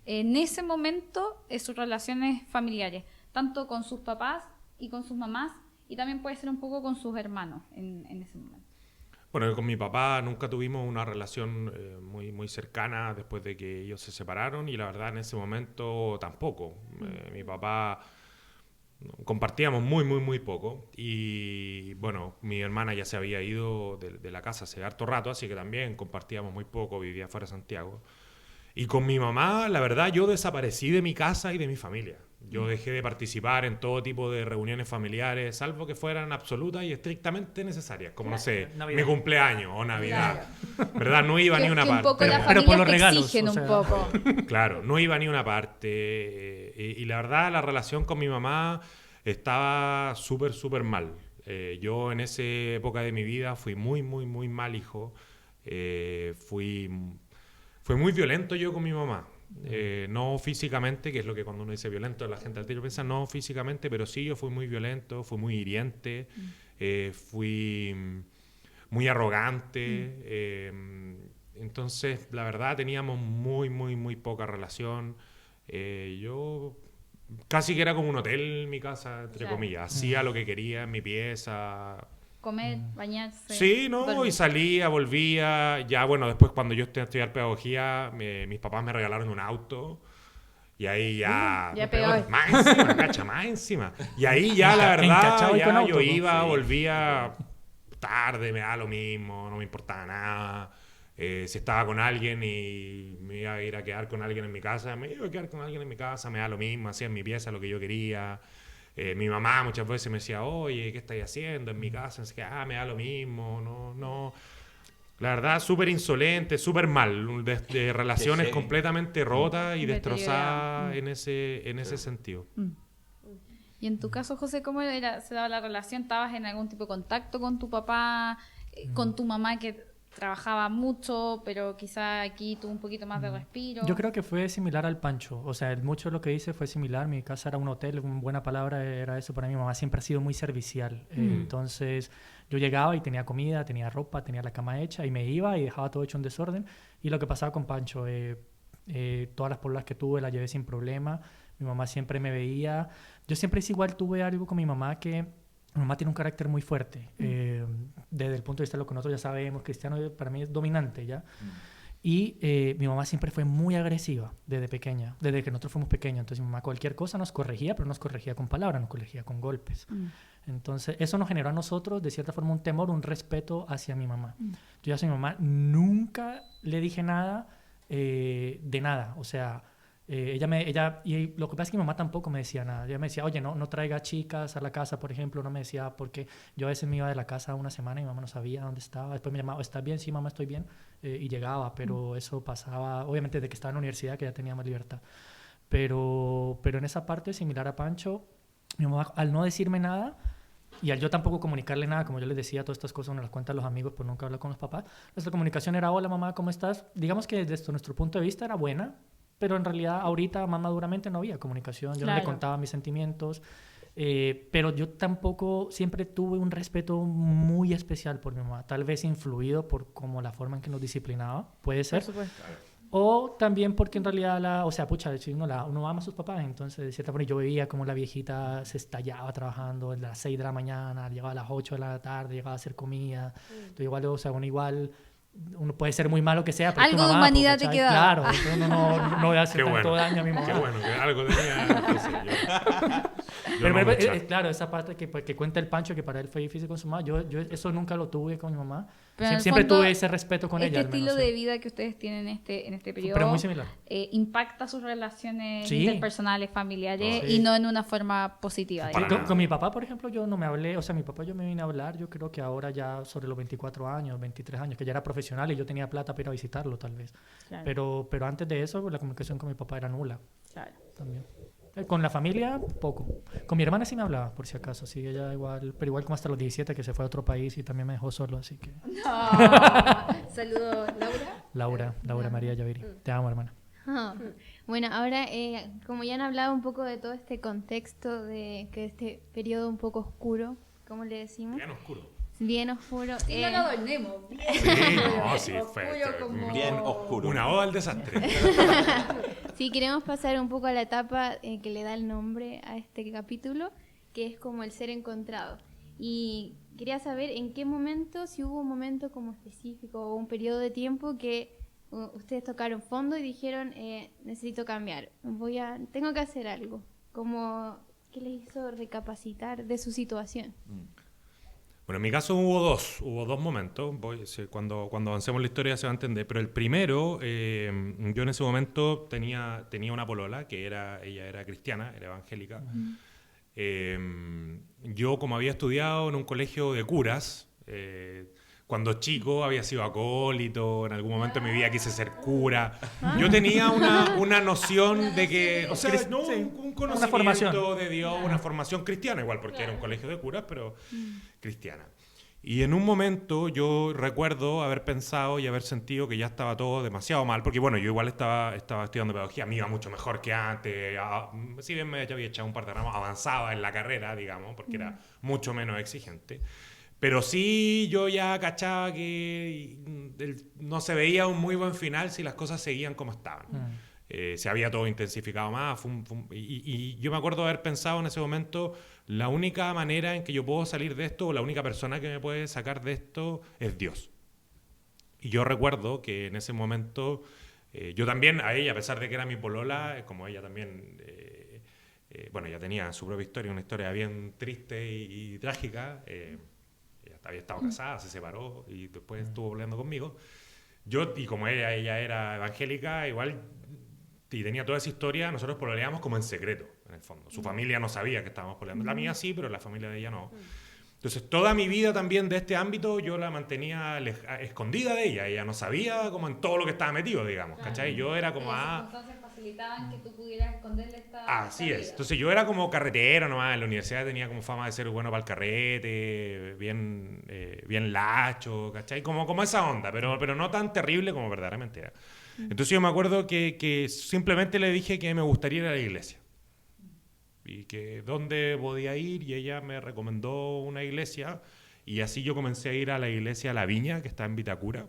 en ese momento sus relaciones familiares? Tanto con sus papás y con sus mamás, y también puede ser un poco con sus hermanos en ese momento. Bueno, con mi papá nunca tuvimos una relación muy cercana después de que ellos se separaron y la verdad en ese momento tampoco. Mi papá compartíamos muy poco y bueno, mi hermana ya se había ido de la casa hace harto rato, así que también compartíamos muy poco, vivía fuera de Santiago. Y con mi mamá, la verdad, yo desaparecí de mi casa y de mi familia. Yo dejé de participar en todo tipo de reuniones familiares, salvo que fueran absolutas y estrictamente necesarias, como, no sé, Navidad. mi cumpleaños o Navidad. ¿Verdad? No iba ni Que una un parte. poco las Pero por familias los te regalos, exigen o sea. un poco. Claro, no iba ni una parte. Y la verdad, la relación con mi mamá estaba súper mal. Yo en esa época de mi vida fui muy mal hijo. Fui muy violento yo con mi mamá. No físicamente, que es lo que cuando uno dice violento la gente al tiro piensa, no físicamente, pero sí yo fui muy violento, fui muy hiriente, fui muy arrogante. Entonces, la verdad, teníamos muy poca relación. Yo casi que era como un hotel en mi casa, entre Claro. comillas. Hacía lo que quería en mi pieza. Comer, bañarse. Sí, ¿no? dormir. Y salía, volvía. Ya, bueno, después cuando yo estudiar pedagogía, mis papás me regalaron un auto. Y ahí ya... Ya peor. Más encima, cacha, más encima. Y ahí ya, la Encachado verdad, y con ya auto, yo ¿no? iba, Sí. volvía tarde, me da lo mismo, no me importaba nada. Si estaba con alguien y me iba a ir a quedar con alguien en mi casa, me iba a quedar con alguien en mi casa, me da lo mismo, hacía en mi pieza lo que yo quería. Mi mamá muchas veces me decía, oye, ¿qué estáis haciendo en mi casa? Así que, me da lo mismo, no. La verdad, súper insolente, súper mal, de relaciones heavy. completamente rotas y destrozadas Deterioradas. en ese sentido. Y en tu caso, José, ¿cómo se daba la relación? ¿Estabas en algún tipo de contacto con tu papá, con tu mamá que trabajaba mucho, pero quizá aquí tuvo un poquito más de respiro? Yo creo que fue similar al Pancho. O sea, mucho de lo que hice fue similar. Mi casa era un hotel, una buena palabra era eso para mi mamá. Siempre ha sido muy servicial. Entonces, yo llegaba y tenía comida, tenía ropa, tenía la cama hecha y me iba y dejaba todo hecho en desorden. Y lo que pasaba con Pancho, todas las pololas que tuve las llevé sin problema. Mi mamá siempre me veía. Yo siempre igual tuve algo con mi mamá que... Mi mamá tiene un carácter muy fuerte. Desde el punto de vista de lo que nosotros ya sabemos, Cristiano para mí es dominante, ¿ya? Y mi mamá siempre fue muy agresiva desde pequeña, desde que nosotros fuimos pequeños. Entonces mi mamá cualquier cosa nos corregía, pero no nos corregía con palabras, nos corregía con golpes. Entonces eso nos generó a nosotros, de cierta forma, un temor, un respeto hacia mi mamá. Yo ya soy mi mamá, nunca le dije nada de nada. O sea... y lo que pasa es que mi mamá tampoco me decía nada. Ella me decía, oye, no traiga chicas a la casa, por ejemplo. No me decía, porque yo a veces me iba de la casa una semana y mi mamá no sabía dónde estaba. Después me llamaba, ¿estás bien? Sí, mamá, estoy bien. Y llegaba, pero eso pasaba, obviamente, desde que estaba en la universidad, que ya tenía más libertad. Pero en esa parte, similar a Pancho, mi mamá, al no decirme nada, y al yo tampoco comunicarle nada, como yo les decía, todas estas cosas uno las cuenta a los amigos por nunca hablar con los papás, nuestra comunicación era, hola mamá, ¿cómo estás? Digamos que desde nuestro punto de vista era buena, pero en realidad ahorita más maduramente no había comunicación, yo no le Claro. contaba mis sentimientos, pero yo tampoco siempre tuve un respeto muy especial por mi mamá, tal vez influido por como la forma en que nos disciplinaba, puede ser, Por supuesto. o también porque en realidad, o sea, pucha, si uno ama a sus papás, entonces de cierta forma yo veía como la viejita se estallaba trabajando a las 6 de la mañana, llegaba a las 8 de la tarde, llegaba a hacer comida, entonces igual, o sea, uno puede ser muy malo que sea, pero es tu Algo de mamá, humanidad te ¿cachai? quedaba. Claro, entonces uno no le hace Qué tanto bueno. daño a mi mamá. Qué bueno, que algo tenía. No sé, yo Pero, no mucho. claro, esa parte que cuenta el Pancho, que para él fue difícil con su mamá, yo eso nunca lo tuve con mi mamá. Pero en el Siempre fondo, tuve ese respeto con ella. Este al menos, estilo sí. de vida que ustedes tienen en este periodo Pero muy similar. impacta sus relaciones Sí. interpersonales, familiares, Sí. y no en una forma positiva. Para digamos. nada. Con mi papá, por ejemplo, yo no me hablé, o sea, mi papá yo me vine a hablar, yo creo que ahora ya sobre los 24 años, 23 años, que ya era profesional y yo tenía plata para ir a visitarlo tal vez. Claro, Pero antes de eso, la comunicación con mi papá era nula claro. también. Con la familia, poco. Con mi hermana sí me hablaba, por si acaso, sí, ella igual, pero igual como hasta los 17 que se fue a otro país y también me dejó solo, así que... Saludos, Laura. Laura María Yaviri, te amo, hermana. Ah, bueno, ahora, como ya han hablado un poco de todo este contexto de que este periodo un poco oscuro, ¿cómo le decimos? Bien oscuro. Bien oscuro. No lo adornemos. Bien. Sí, no, sí, fue Bien oscuro. una oda al desastre. Sí, queremos pasar un poco a la etapa que le da el nombre a este capítulo, que es como el ser encontrado. Y quería saber en qué momento, si hubo un momento como específico o un periodo de tiempo que ustedes tocaron fondo y dijeron, necesito cambiar, tengo que hacer algo. Como, ¿qué les hizo recapacitar de su situación? Bueno, en mi caso hubo dos momentos. Cuando avancemos la historia se va a entender. Pero el primero, yo en ese momento tenía una polola ella era cristiana, era evangélica. Yo, como había estudiado en un colegio de curas, cuando chico había sido acólito, en algún momento de mi vida quise ser cura. Yo tenía una noción de que, o sea, no, un conocimiento formación de Dios, una formación cristiana, igual porque era un colegio de curas, pero cristiana. Y en un momento yo recuerdo haber pensado y haber sentido que ya estaba todo demasiado mal, porque bueno, yo igual estaba estudiando pedagogía, me iba mucho mejor que antes, si bien me había echado un par de ramos, avanzaba en la carrera, digamos, porque era mucho menos exigente. Pero sí, yo ya cachaba que no se veía un muy buen final si las cosas seguían como estaban. Se había todo intensificado más. Y yo me acuerdo haber pensado en ese momento, la única manera en que yo puedo salir de esto, o la única persona que me puede sacar de esto, es Dios. Y yo recuerdo que en ese momento, yo también a ella, a pesar de que era mi polola, como ella también... bueno, ella tenía su propia historia, una historia bien triste y trágica. Ella había estado casada, se separó y después estuvo volviendo conmigo. Y como ella era evangélica, igual, y tenía toda esa historia, nosotros pololeábamos como en secreto, en el fondo. Su familia no sabía que estábamos pololeando. La mía sí, pero la familia de ella no. Entonces, toda mi vida también de este ámbito yo la mantenía escondida de ella. Ella no sabía como en todo lo que estaba metido, digamos, ¿cachai? Yo era como... Las circunstancias facilitaban que tú pudieras esconderle esta Así es. vida. Entonces yo era como carretero nomás. En la universidad tenía como fama de ser bueno para el carrete, bien lacho, ¿cachai? Como esa onda, pero no tan terrible como verdaderamente era. Entonces yo me acuerdo que simplemente le dije que me gustaría ir a la iglesia. Y que dónde podía ir, y ella me recomendó una iglesia. Y así yo comencé a ir a la iglesia La Viña, que está en Vitacura.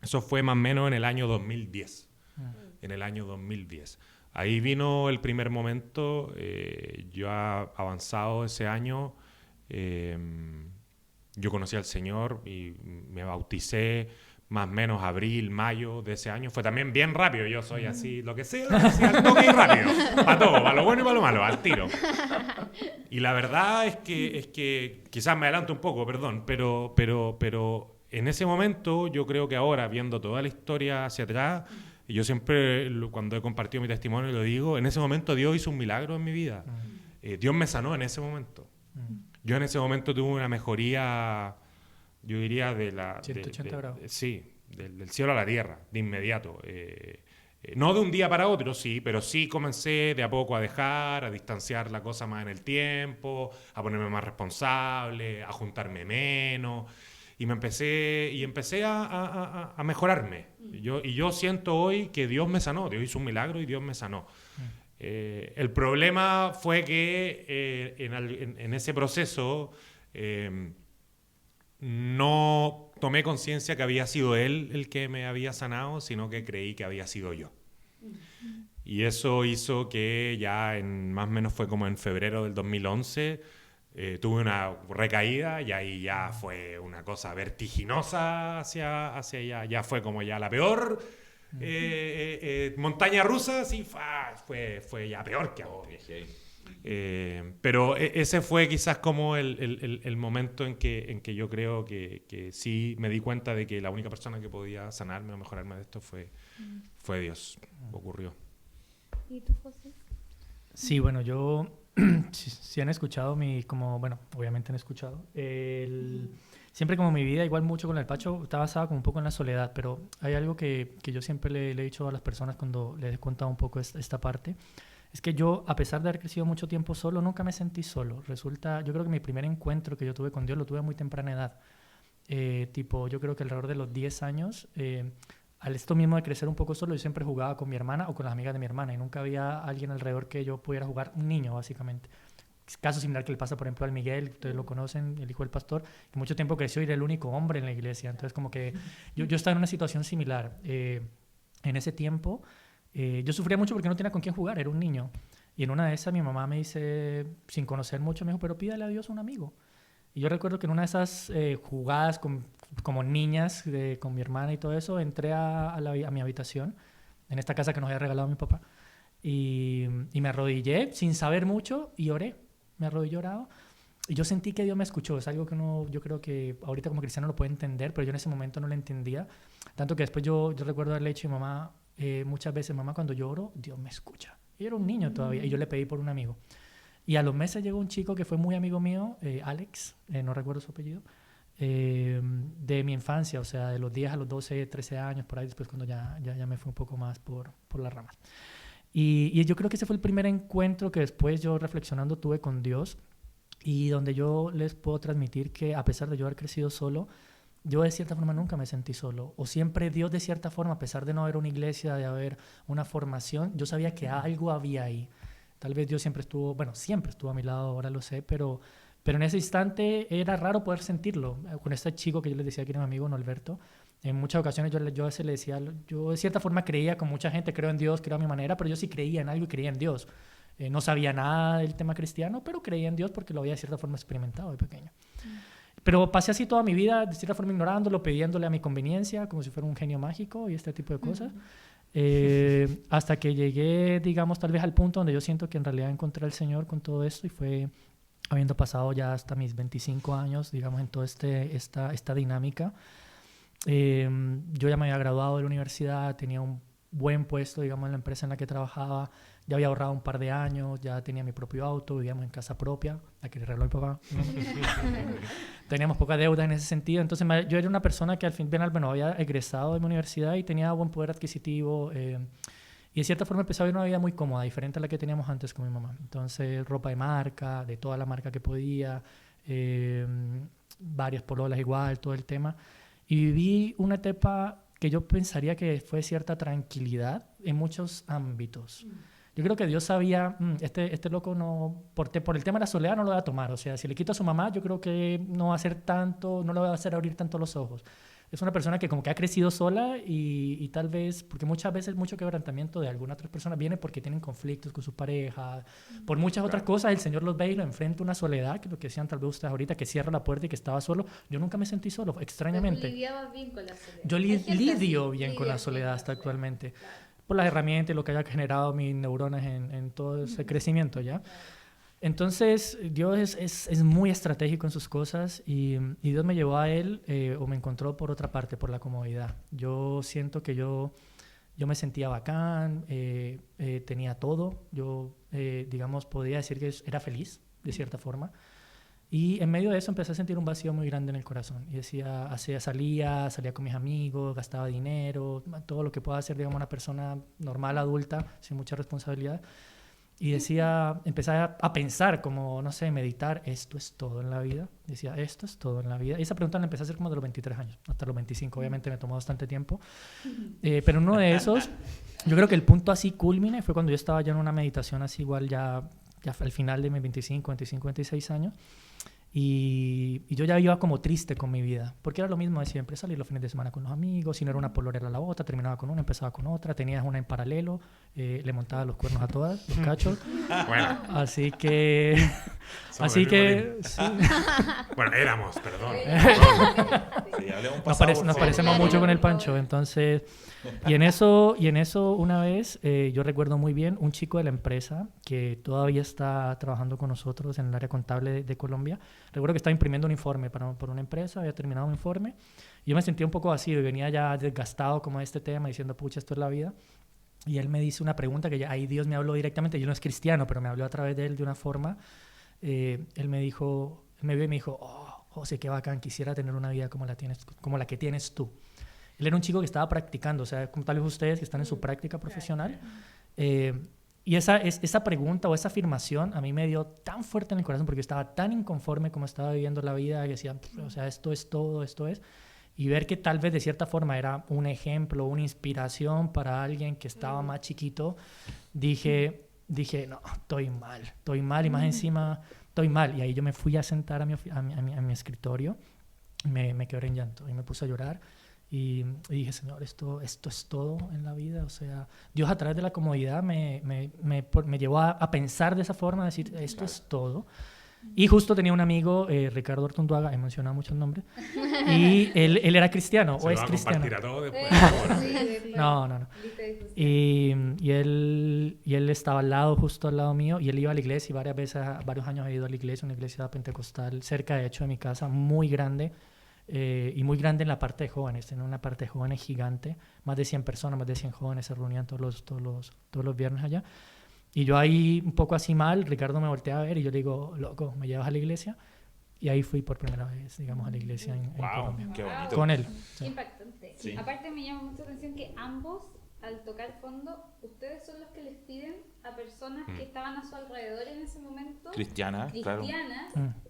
Eso fue más o menos en el año 2010. En el año 2010. Ahí vino el primer momento. Yo avanzado ese año, yo conocí al Señor y me bauticé más o menos abril, mayo de ese año. Fue también bien rápido. Yo soy así, lo que sea, así al toque y rápido. Para todo, para lo bueno y para lo malo, al tiro. Y la verdad es que quizás me adelanto un poco, perdón, pero en ese momento, yo creo que ahora, viendo toda la historia hacia atrás, y yo siempre, cuando he compartido mi testimonio, lo digo, en ese momento Dios hizo un milagro en mi vida. Dios me sanó en ese momento. Yo en ese momento tuve una mejoría, yo diría, de la... 180 grados. Sí, del cielo a la tierra, de inmediato. No de un día para otro, sí, pero sí comencé de a poco a distanciar la cosa más en el tiempo, a ponerme más responsable, a juntarme menos. me empecé a mejorarme. Yo siento hoy que Dios me sanó, Dios hizo un milagro y Dios me sanó. El problema fue que en ese proceso no tomé conciencia que había sido Él el que me había sanado, sino que creí que había sido yo. Y eso hizo que ya más o menos fue como en febrero del 2011, tuve una recaída y ahí ya fue una cosa vertiginosa hacia allá. Ya fue como ya la peor montaña rusa, sí, fue ya peor que ahora. Pero ese fue quizás como el momento en que yo creo que sí me di cuenta de que la única persona que podía sanarme o mejorarme de esto fue Dios. Ocurrió. ¿Y tú, José? Sí, bueno, yo, si han escuchado obviamente han escuchado, siempre como mi vida, igual mucho con el Pacho, está basada como un poco en la soledad, pero hay algo que yo siempre le he dicho a las personas cuando les he contado un poco esta parte, es que yo, a pesar de haber crecido mucho tiempo solo, nunca me sentí solo. Yo creo que mi primer encuentro que yo tuve con Dios lo tuve a muy temprana edad. Yo creo que alrededor de los 10 años, al esto mismo de crecer un poco solo, yo siempre jugaba con mi hermana o con las amigas de mi hermana y nunca había alguien alrededor que yo pudiera jugar, un niño básicamente. Caso similar que le pasa, por ejemplo, al Miguel, ustedes lo conocen, el hijo del pastor, que mucho tiempo creció y era el único hombre en la iglesia. Entonces, como que yo estaba en una situación similar. En ese tiempo, yo sufría mucho porque no tenía con quién jugar, era un niño. Y en una de esas mi mamá me dice, sin conocer mucho, me dijo, pero pídale a Dios un amigo. Y yo recuerdo que en una de esas jugadas como niñas con mi hermana y todo eso, entré a mi habitación, en esta casa que nos había regalado mi papá, y me arrodillé sin saber mucho y oré. Me arrodillé orado y yo sentí que Dios me escuchó. Es algo que yo creo que ahorita como cristiano lo puede entender, pero yo en ese momento no lo entendía. Tanto que después yo recuerdo haberle dicho a mi mamá muchas veces, mamá, cuando yo oro, Dios me escucha. Y yo era un niño todavía y yo le pedí por un amigo. Y a los meses llegó un chico que fue muy amigo mío, Alex, no recuerdo su apellido, de mi infancia, o sea, de los 10 a los 12, 13 años, por ahí después cuando ya me fui un poco más por las ramas. Y yo creo que ese fue el primer encuentro que después yo reflexionando tuve con Dios y donde yo les puedo transmitir que a pesar de yo haber crecido solo, yo de cierta forma nunca me sentí solo. O siempre Dios de cierta forma, a pesar de no haber una iglesia, de haber una formación, yo sabía que algo había ahí. Tal vez Dios siempre estuvo a mi lado, ahora lo sé, pero en ese instante era raro poder sentirlo. Con este chico que yo les decía que era mi amigo, Norberto, en muchas ocasiones yo a veces le decía, yo de cierta forma creía, con mucha gente creo en Dios, creo a mi manera, pero yo sí creía en algo y creía en Dios. No sabía nada del tema cristiano, pero creía en Dios porque lo había de cierta forma experimentado de pequeño. Pero pasé así toda mi vida, de cierta forma ignorándolo, pidiéndole a mi conveniencia, como si fuera un genio mágico y este tipo de cosas. Hasta que llegué, digamos, tal vez al punto donde yo siento que en realidad encontré al Señor con todo esto y fue habiendo pasado ya hasta mis 25 años, digamos, en toda esta dinámica. Yo ya me había graduado de la universidad, tenía un buen puesto, digamos, en la empresa en la que trabajaba, ya había ahorrado un par de años, ya tenía mi propio auto, vivíamos en casa propia, la que le regaló mi papá. Teníamos poca deuda en ese sentido, entonces yo era una persona que al fin había egresado de mi universidad y tenía buen poder adquisitivo y de cierta forma empecé a vivir una vida muy cómoda, diferente a la que teníamos antes con mi mamá. Entonces, ropa de marca, de toda la marca que podía, varias pololas igual, todo el tema. Y viví una etapa que yo pensaría que fue cierta tranquilidad en muchos ámbitos. Yo creo que Dios sabía, este loco no, por el tema de la soledad no lo va a tomar. O sea, si le quito a su mamá, yo creo que no va a hacer tanto, no le va a hacer abrir tanto los ojos. Es una persona que como que ha crecido sola y tal vez, porque muchas veces mucho quebrantamiento de algunas otras personas viene porque tienen conflictos con su pareja, por muchas otras cosas, el Señor los ve y lo enfrenta a una soledad, que es lo que decían tal vez ustedes ahorita, que cierra la puerta y que estaba solo. Yo nunca me sentí solo, extrañamente. Pero lidiabas bien con la soledad. Yo lidio bien con la soledad hasta actualmente, por las herramientas y lo que haya generado mis neuronas en todo ese crecimiento, ¿ya? Entonces, Dios es muy estratégico en sus cosas y Dios me llevó a Él o me encontró por otra parte, por la comodidad. Yo siento que yo me sentía bacán, tenía todo. Yo, digamos, podía decir que era feliz, de cierta forma. Y en medio de eso empecé a sentir un vacío muy grande en el corazón. Y decía, salía con mis amigos, gastaba dinero, todo lo que pueda hacer, digamos, una persona normal, adulta, sin mucha responsabilidad. y decía, empecé a pensar como, no sé, meditar, ¿esto es todo en la vida? Decía, ¿esto es todo en la vida? Y esa pregunta la empecé a hacer como de los 23 años, hasta los 25, obviamente me tomó bastante tiempo. Pero uno de esos, yo creo que el punto así culmine fue cuando yo estaba ya en una meditación así igual ya al final de mis 25, 26 años. Y yo ya iba como triste con mi vida, porque era lo mismo de siempre, salir los fines de semana con los amigos, si no era una polora era la otra, terminaba con una, empezaba con otra, tenías una en paralelo, le montaba los cuernos a todas, los cachos. Bueno, Así que... somos así del que... mismo Sí. bueno, éramos, perdón. Sí, hablemos Nos, pasado, por nos favor. parecemos mucho con el Pancho, entonces... Y en eso una vez, yo recuerdo muy bien, un chico de la empresa que todavía está trabajando con nosotros en el área contable de Colombia, recuerdo que estaba imprimiendo un informe por una empresa, había terminado un informe, y yo me sentía un poco vacío y venía ya desgastado como de este tema, diciendo, pucha, esto es la vida. Y él me dice una pregunta que ya, ahí Dios me habló directamente, yo no es cristiano, pero me habló a través de él de una forma. Él me dijo, él me vio y me dijo, oh, José, qué bacán, quisiera tener una vida como la que tienes tú. Él era un chico que estaba practicando, o sea, como tal vez ustedes que están en su práctica profesional. Y esa pregunta o esa afirmación a mí me dio tan fuerte en el corazón porque yo estaba tan inconforme como estaba viviendo la vida, que decía, o sea, esto es todo, esto es. Y ver que tal vez de cierta forma era un ejemplo, una inspiración para alguien que estaba más chiquito, dije, no, estoy mal y más encima estoy mal. Y ahí yo me fui a sentar a mi escritorio, me quedé en llanto y me puse a llorar. Y dije, Señor, esto es todo en la vida. O sea, Dios a través de la comodidad me llevó a pensar de esa forma, a decir, esto es todo. Y justo tenía un amigo, Ricardo Ortunduaga, he mencionado muchos nombres, y él era cristiano, Se o lo es va a cristiano. compartir a todos después. No. Y él estaba al lado, justo al lado mío, y él iba a la iglesia, y varios años he ido a la iglesia, una iglesia pentecostal cerca, de hecho, de mi casa, muy grande. Y muy grande en la parte de jóvenes, tiene una parte de jóvenes gigante, más de 100 personas, más de 100 jóvenes se reunían todos los viernes allá. Y yo ahí un poco así mal, Ricardo me voltea a ver y yo le digo, loco, ¿me llevas a la iglesia? Y ahí fui por primera vez, digamos, a la iglesia en Colombia. Qué bonito. Con él. Qué impactante. Sí. Aparte me llama mucho la atención que ambos, al tocar fondo, ustedes son los que les piden a personas que estaban a su alrededor en ese momento, Cristiana, claro.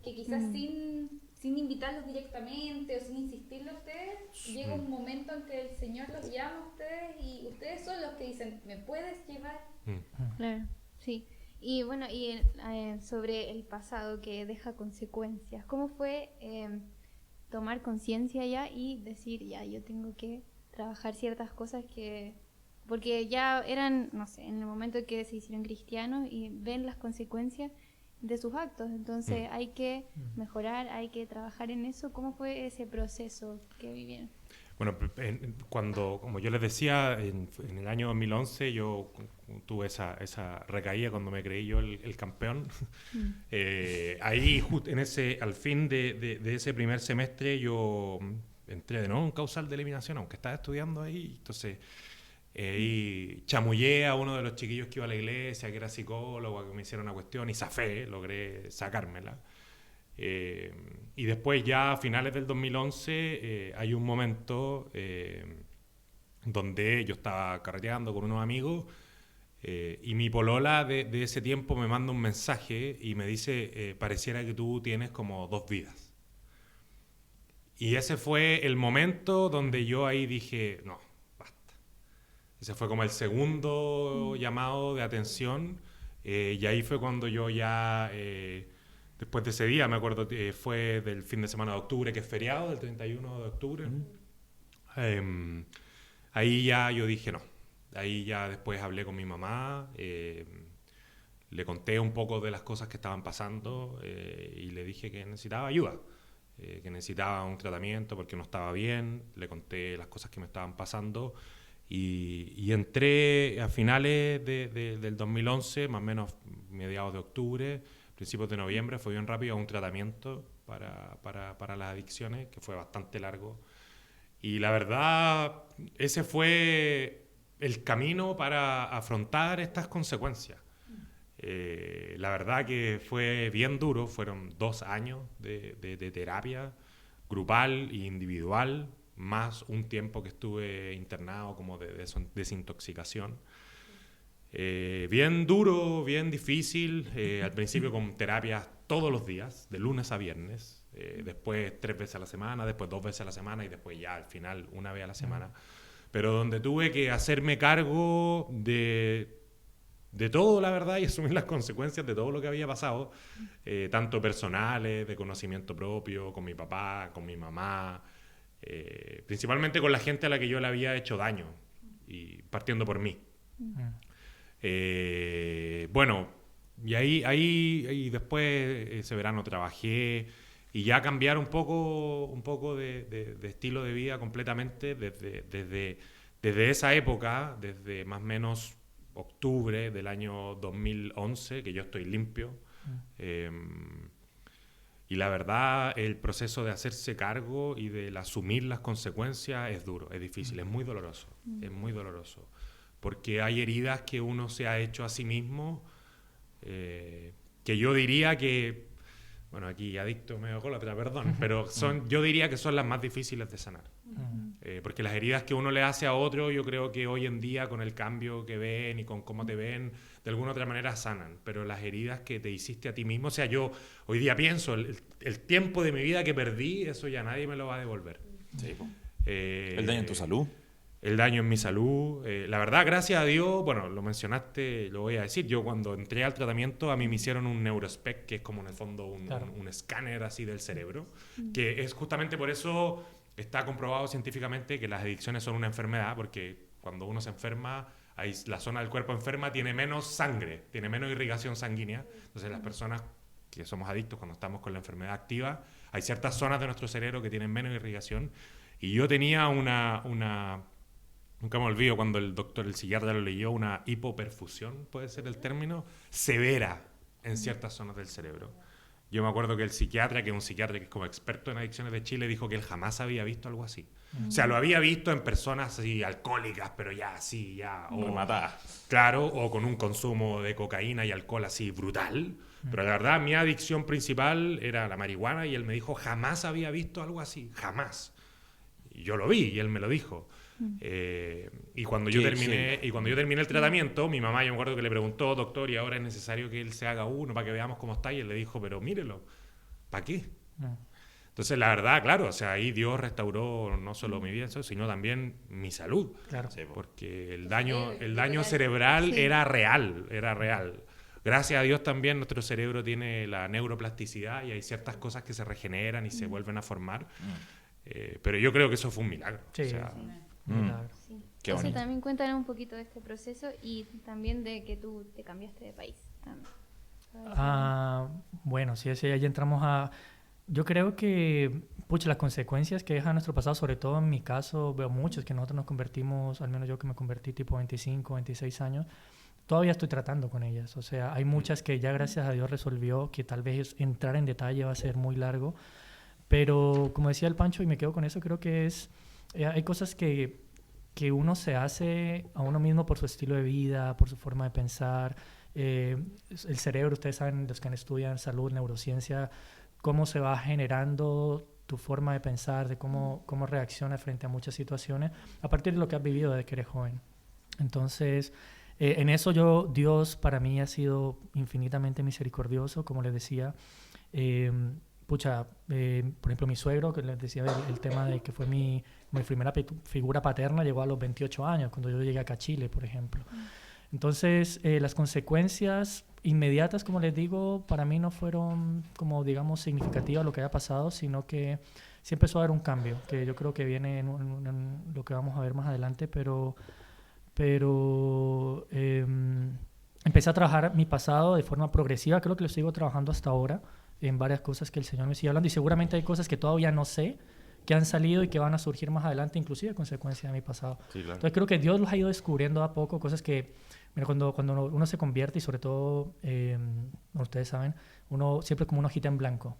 que quizás sin invitarlos directamente o sin insistirle a ustedes, llega un momento en que el Señor los llama a ustedes y ustedes son los que dicen, ¿me puedes llevar? Claro, sí. Y bueno, sobre el pasado que deja consecuencias, ¿cómo fue tomar conciencia ya y decir, ya, yo tengo que trabajar ciertas cosas porque ya eran, no sé, en el momento que se hicieron cristianos y ven las consecuencias de sus actos, entonces hay que mejorar, hay que trabajar en eso. ¿Cómo fue ese proceso que vivieron? Bueno, como yo les decía, en el año 2011 yo tuve esa recaída cuando me creí yo el campeón. Ahí, al fin de ese primer semestre, yo entré de nuevo en causal de eliminación, aunque estaba estudiando ahí. Entonces, y chamullé a uno de los chiquillos que iba a la iglesia, que era psicólogo, que me hiciera una cuestión, y zafé, logré sacármela. Y después ya a finales del 2011 hay un momento donde yo estaba carreteando con unos amigos y mi polola de ese tiempo me manda un mensaje y me dice, pareciera que tú tienes como 2 vidas. Y ese fue el momento donde yo ahí dije, no, basta. Ese fue como el segundo llamado de atención y ahí fue cuando yo ya... después de ese día, me acuerdo, fue del fin de semana de octubre, que es feriado, del 31 de octubre. Ahí ya yo dije no. Ahí ya después hablé con mi mamá, le conté un poco de las cosas que estaban pasando y le dije que necesitaba ayuda, que necesitaba un tratamiento porque no estaba bien. Le conté las cosas que me estaban pasando y entré a finales del 2011, más o menos mediados de octubre, principios de noviembre, fue bien rápido a un tratamiento para las adicciones, que fue bastante largo. Y la verdad, ese fue el camino para afrontar estas consecuencias. La verdad que fue bien duro, fueron 2 años de terapia grupal e individual, más un tiempo que estuve internado como de desintoxicación. Bien duro, bien difícil, al principio con terapias todos los días, de lunes a viernes, después 3 veces a la semana, después 2 veces a la semana y después ya al final 1 vez a la semana. Pero donde tuve que hacerme cargo de todo, la verdad, y asumir las consecuencias de todo lo que había pasado, tanto personales, de conocimiento propio, con mi papá, con mi mamá, principalmente con la gente a la que yo le había hecho daño, y partiendo por mí. Bueno, y ahí después ese verano trabajé y ya cambiar un poco de estilo de vida completamente desde esa época, desde más o menos octubre del año 2011, que yo estoy limpio. Y la verdad, el proceso de hacerse cargo y de asumir las consecuencias es duro, es difícil, es muy doloroso, porque hay heridas que uno se ha hecho a sí mismo, que yo diría que, bueno, aquí adicto medio alcohólatra, perdón, pero yo diría que son las más difíciles de sanar. Porque las heridas que uno le hace a otro, yo creo que hoy en día, con el cambio que ven y con cómo te ven, de alguna u otra manera sanan. Pero las heridas que te hiciste a ti mismo, o sea, yo hoy día pienso, el tiempo de mi vida que perdí, eso ya nadie me lo va a devolver. Sí, el daño en tu salud. El daño en mi salud. La verdad, gracias a Dios, bueno, lo mencionaste, lo voy a decir, yo cuando entré al tratamiento a mí me hicieron un neurospec, que es como en el fondo un escáner así del cerebro, que es justamente por eso está comprobado científicamente que las adicciones son una enfermedad, porque cuando uno se enferma, la zona del cuerpo enferma tiene menos sangre, tiene menos irrigación sanguínea. Entonces las personas que somos adictos cuando estamos con la enfermedad activa, hay ciertas zonas de nuestro cerebro que tienen menos irrigación. Y yo tenía nunca me olvido cuando el psiquiatra lo leyó, una hipoperfusión, puede ser el término, severa en ciertas zonas del cerebro. Yo me acuerdo que el psiquiatra, que es un psiquiatra que es como experto en adicciones de Chile, dijo que él jamás había visto algo así. O sea, lo había visto en personas así alcohólicas, pero ya así, ya... rematadas. Claro, o con un consumo de cocaína y alcohol así brutal. Pero la verdad, mi adicción principal era la marihuana y él me dijo, jamás había visto algo así, jamás. Y yo lo vi y él me lo dijo. Y cuando yo terminé el tratamiento, mi mamá, yo me acuerdo que le preguntó, doctor, ¿y ahora es necesario que él se haga uno para que veamos cómo está? Y él le dijo, pero mírelo, ¿para qué? Entonces, la verdad, claro, o sea, ahí Dios restauró no solo mi vida, sino también mi salud. Claro. Porque el daño cerebral era real. Gracias a Dios también nuestro cerebro tiene la neuroplasticidad y hay ciertas cosas que se regeneran y se vuelven a formar. Pero yo creo que eso fue un milagro. Sí, o sea, milagro. Sí. Qué Entonces bonito. también cuéntanos un poquito de este proceso y también de que tú te cambiaste de país. Bueno, sí, ahí entramos a... Yo creo que, las consecuencias que deja nuestro pasado, sobre todo en mi caso, veo muchos que nosotros nos convertimos, al menos yo que me convertí tipo 25, 26 años, todavía estoy tratando con ellas. O sea, hay muchas que ya gracias a Dios resolvió, que tal vez entrar en detalle va a ser muy largo. Pero como decía el Pancho, y me quedo con eso, creo que hay cosas que uno se hace a uno mismo por su estilo de vida, por su forma de pensar. El cerebro, ustedes saben, los que estudian salud, neurociencia, cómo se va generando tu forma de pensar, de cómo reaccionas frente a muchas situaciones, a partir de lo que has vivido desde que eres joven. Entonces, en eso Dios para mí ha sido infinitamente misericordioso, como les decía. Por ejemplo, mi suegro, que les decía el tema de que fue mi primera figura paterna, llegó a los 28 años, cuando yo llegué acá a Chile, por ejemplo. Entonces, las consecuencias inmediatas, como les digo, para mí no fueron, como digamos, significativas lo que haya pasado, sino que sí empezó a haber un cambio, que yo creo que viene en lo que vamos a ver más adelante, pero empecé a trabajar mi pasado de forma progresiva, creo que lo sigo trabajando hasta ahora, en varias cosas que el Señor me sigue hablando, y seguramente hay cosas que todavía no sé, que han salido y que van a surgir más adelante, inclusive a consecuencia de mi pasado. Sí, claro. Entonces creo que Dios los ha ido descubriendo a poco, cosas que, mira, cuando uno se convierte, y sobre todo, ustedes saben, uno siempre como una hojita en blanco,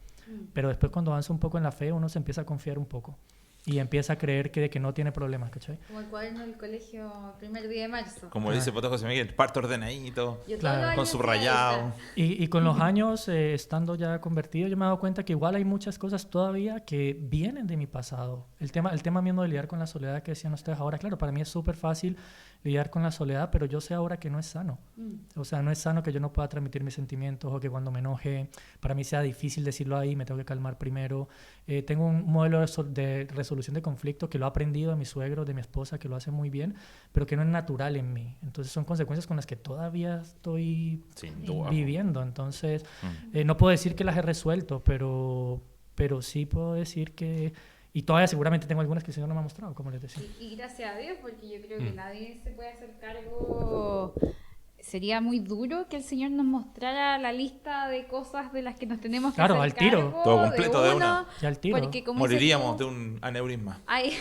pero después cuando avanza un poco en la fe, uno se empieza a confiar un poco. y empieza a creer de que no tiene problemas, ¿cachai? Como el cuaderno del colegio, primer día de marzo. Como dice Poto José Miguel, parto ordenadito, Yo Claro. todos los con años subrayado. hacía Y con los años, estando ya convertido, yo me he dado cuenta que igual hay muchas cosas todavía que vienen de mi pasado. El tema mismo de lidiar con la soledad que decían ustedes ahora, claro, para mí es súper fácil lidiar con la soledad, pero yo sé ahora que no es sano. O sea, no es sano que yo no pueda transmitir mis sentimientos o que cuando me enoje, para mí sea difícil decirlo ahí, me tengo que calmar primero. Tengo un modelo de resolución de conflicto que lo he aprendido de mi suegro, de mi esposa, que lo hace muy bien, pero que no es natural en mí. Entonces son consecuencias con las que todavía estoy Sin duda. viviendo. Entonces, no puedo decir que las he resuelto, pero sí puedo decir que... Y todavía seguramente tengo algunas que el Señor no me ha mostrado, como les decía. Y gracias a Dios, porque yo creo que nadie se puede hacer cargo. Sería muy duro que el Señor nos mostrara la lista de cosas de las que nos tenemos que Claro, hacer al tiro. cargo Todo completo de una. Ya al tiro. Porque como dices Moriríamos tú, de un aneurisma. hay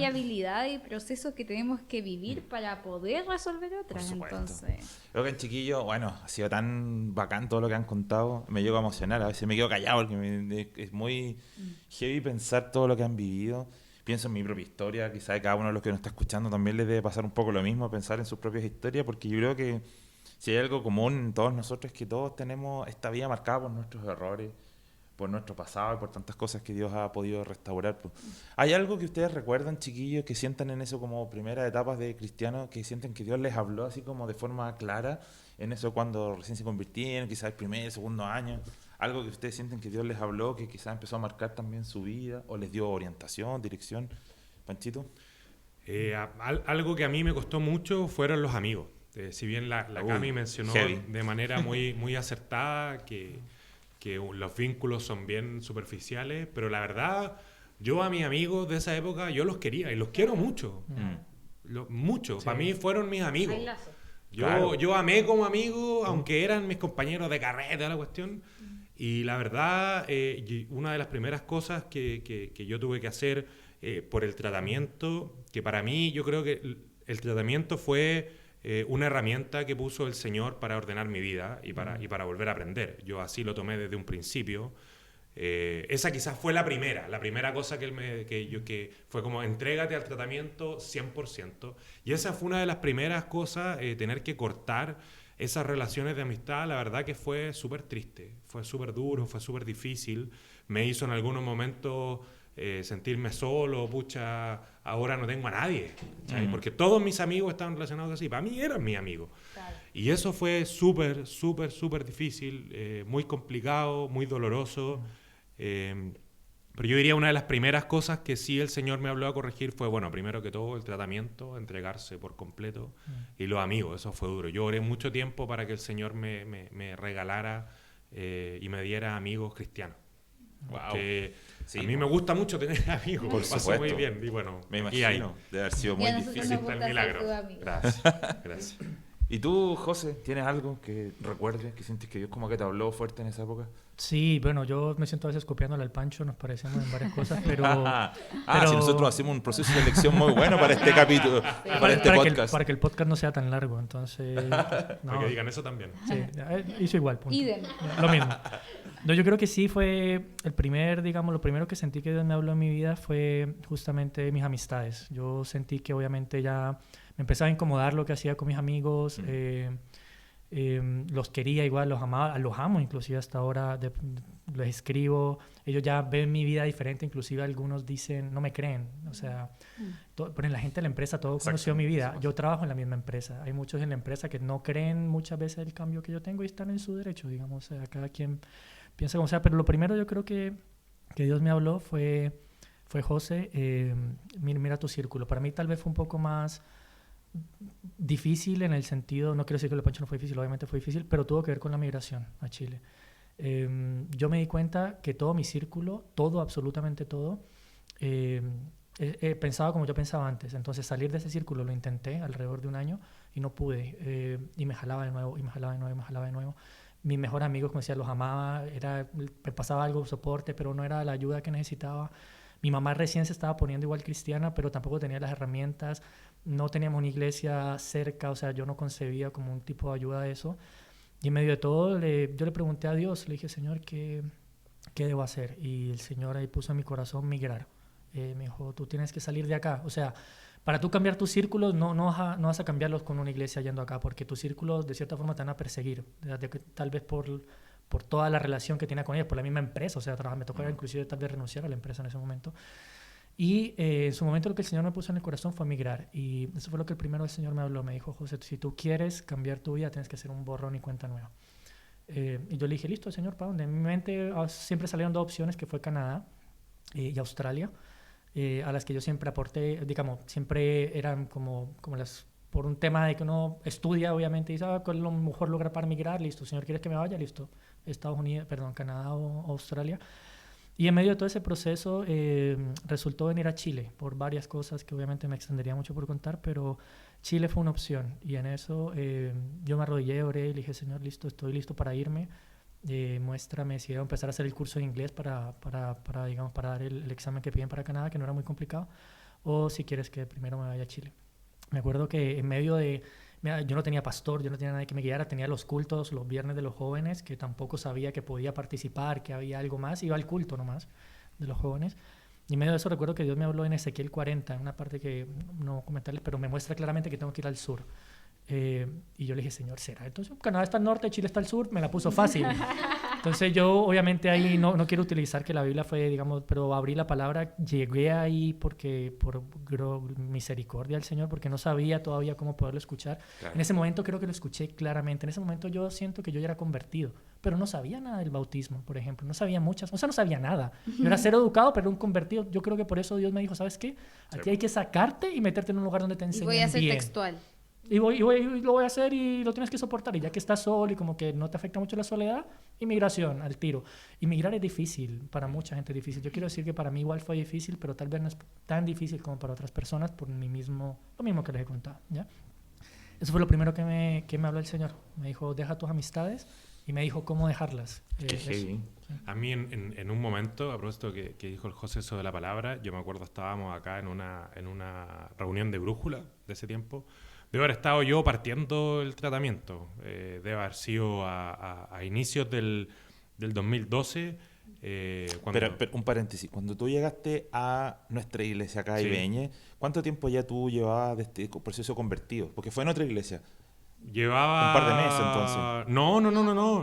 habilidad y procesos que tenemos que vivir para poder resolver otras. Por supuesto. Entonces, Oigan, chiquillos, bueno, ha sido tan bacán todo lo que han contado. Me llego a emocionar, a veces me quedo callado porque es muy heavy pensar todo lo que han vivido. Pienso en mi propia historia, quizás a cada uno de los que nos está escuchando también les debe pasar un poco lo mismo, pensar en sus propias historias, porque yo creo que si hay algo común en todos nosotros es que todos tenemos esta vida marcada por nuestros errores, por nuestro pasado y por tantas cosas que Dios ha podido restaurar. Pues. ¿Hay algo que ustedes recuerdan, chiquillos, que sientan en eso como primeras etapas de cristianos, que sienten que Dios les habló así como de forma clara en eso cuando recién se convirtieron, quizás el primer, segundo año? Algo que ustedes sienten que Dios les habló, que quizás empezó a marcar también su vida, o les dio orientación, dirección. Panchito. Algo que a mí me costó mucho fueron los amigos. Si bien la Cami mencionó heavy. de manera muy acertada que los vínculos son bien superficiales, pero la verdad, yo a mis amigos de esa época, yo los quería y los quiero mucho. Mucho. Sí. Para mí fueron mis amigos. hay lazos. Yo amé como amigo, aunque eran mis compañeros de carrera, la cuestión. Y la verdad, una de las primeras cosas que yo tuve que hacer por el tratamiento, que para mí yo creo que el tratamiento fue una herramienta que puso el Señor para ordenar mi vida y para volver a aprender. Yo así lo tomé desde un principio. Esa quizás fue la primera cosa que fue como entrégate al tratamiento 100%. Y esa fue una de las primeras cosas, tener que cortar esas relaciones de amistad. La verdad que fue súper triste, fue súper duro, fue súper difícil. Me hizo en algunos momentos sentirme solo, pucha, ahora no tengo a nadie, porque todos mis amigos estaban relacionados así, para mí eran mis amigos. Claro. Y eso fue súper difícil, muy complicado, muy doloroso. Pero yo diría una de las primeras cosas que sí el Señor me habló a corregir fue, bueno, primero que todo el tratamiento, entregarse por completo, y los amigos, eso fue duro. Yo oré mucho tiempo para que el Señor me regalara y me diera amigos cristianos. Wow. Que Sí, a mí me gusta mucho tener amigos, Por me pasó supuesto. muy bien. Y bueno, Me aquí hay. imagino, debe haber sido Y muy a nosotros difícil. nos Está el gusta ser milagro. tu amigo. Gracias. ¿Y tú, José, tienes algo que recuerdes, que sientes que Dios como que te habló fuerte en esa época? Sí, bueno, yo me siento a veces copiándole al Pancho, nos parecemos en varias cosas, pero... Si nosotros hacemos un proceso de elección muy bueno para este capítulo, para este podcast. para que el podcast no sea tan largo, entonces... Para no, que digan eso también. sí, hizo igual, punto. Idem. Lo mismo. No, yo creo que sí fue lo primero que sentí que Dios me habló en mi vida fue justamente mis amistades. Yo sentí que obviamente ya me empezaba a incomodar lo que hacía con mis amigos, los quería igual, los amaba, los amo inclusive hasta ahora, les escribo, ellos ya ven mi vida diferente, inclusive algunos dicen, no me creen, o sea, la gente de la empresa, todo conoció mi vida, yo trabajo en la misma empresa, hay muchos en la empresa que no creen muchas veces el cambio que yo tengo y están en su derecho, digamos, o sea, cada quien piensa como sea, pero lo primero yo creo que Dios me habló fue José, mira tu círculo, para mí tal vez fue un poco más difícil en el sentido, no quiero decir que el Pancho no fue difícil, obviamente fue difícil, pero tuvo que ver con la migración a Chile. Yo me di cuenta que todo mi círculo, absolutamente todo, pensaba como yo pensaba antes. Entonces salir de ese círculo lo intenté alrededor de un año y no pude. Y me jalaba de nuevo, y me jalaba de nuevo, y me jalaba de nuevo. Mis mejores amigos, como decía, los amaba, me pasaba algo, soporte, pero no era la ayuda que necesitaba. Mi mamá recién se estaba poniendo igual cristiana, pero tampoco tenía las herramientas. No teníamos una iglesia cerca, o sea, yo no concebía como un tipo de ayuda a eso. Y en medio de todo, yo le pregunté a Dios, le dije, Señor, ¿qué debo hacer? Y el Señor ahí puso en mi corazón migrar. Me dijo, tú tienes que salir de acá. O sea, para tú cambiar tus círculos, no vas a cambiarlos con una iglesia yendo acá, porque tus círculos de cierta forma te van a perseguir, tal vez por toda la relación que tiene con ellos, por la misma empresa. O sea, me tocó inclusive tal vez renunciar a la empresa en ese momento. Y en su momento lo que el Señor me puso en el corazón fue migrar. Y eso fue lo que el primero el Señor me habló. Me dijo, José, si tú quieres cambiar tu vida, tienes que hacer un borrón y cuenta nueva. Y yo le dije, listo, Señor, ¿para dónde? En mi mente siempre salieron dos opciones, que fue Canadá y Australia, a las que yo siempre aporté, digamos, siempre eran como las, por un tema de que uno estudia, obviamente, y dice, ¿cuál es lo mejor lugar para migrar? Listo, Señor, ¿quieres que me vaya? Listo, Canadá o Australia. Y en medio de todo ese proceso resultó venir a Chile por varias cosas que obviamente me extendería mucho por contar, pero Chile fue una opción. Y en eso yo me arrodillé, oré y le dije, Señor, listo, estoy listo para irme. Muéstrame si debo empezar a hacer el curso de inglés para dar el examen que piden para Canadá, que no era muy complicado, o si quieres que primero me vaya a Chile. Me acuerdo que en medio de... Yo no tenía pastor, yo no tenía nadie que me guiara, tenía los cultos los viernes de los jóvenes, que tampoco sabía que podía participar, que había algo más, iba al culto nomás de los jóvenes. Y en medio de eso recuerdo que Dios me habló en Ezequiel 40, en una parte que no comentarles, pero me muestra claramente que tengo que ir al sur. Y yo le dije, Señor, ¿será? Entonces Canadá está al norte, Chile está al sur, me la puso fácil. Entonces yo obviamente ahí no quiero utilizar que la Biblia fue, digamos, pero abrí la palabra, llegué ahí por misericordia del Señor, porque no sabía todavía cómo poderlo escuchar. Claro. En ese momento creo que lo escuché claramente. En ese momento yo siento que yo ya era convertido, pero no sabía nada del bautismo, por ejemplo. No sabía no sabía nada. Yo era cero educado, pero un convertido. Yo creo que por eso Dios me dijo, ¿sabes qué? Aquí hay que sacarte y meterte en un lugar donde te enseñen bien. Y voy a ser textual. Y lo voy a hacer y lo tienes que soportar. Y ya que estás solo y como que no te afecta mucho la soledad, inmigración al tiro. Inmigrar es difícil, para mucha gente es difícil. Yo quiero decir que para mí igual fue difícil, pero tal vez no es tan difícil como para otras personas por lo mismo que les he contado, ¿ya? Eso fue lo primero que me habló el Señor. Me dijo, deja tus amistades, y me dijo cómo dejarlas. Sí. A mí en un momento, a propósito que dijo el José eso de la palabra, yo me acuerdo estábamos acá en una reunión de brújula de ese tiempo. Debo haber estado yo partiendo el tratamiento. Debe haber sido a inicios del 2012. Pero un paréntesis. Cuando tú llegaste a nuestra iglesia acá, Ibeñe, ¿cuánto tiempo ya tú llevabas de este proceso convertido? Porque fue en otra iglesia. Llevaba... Un par de meses, entonces.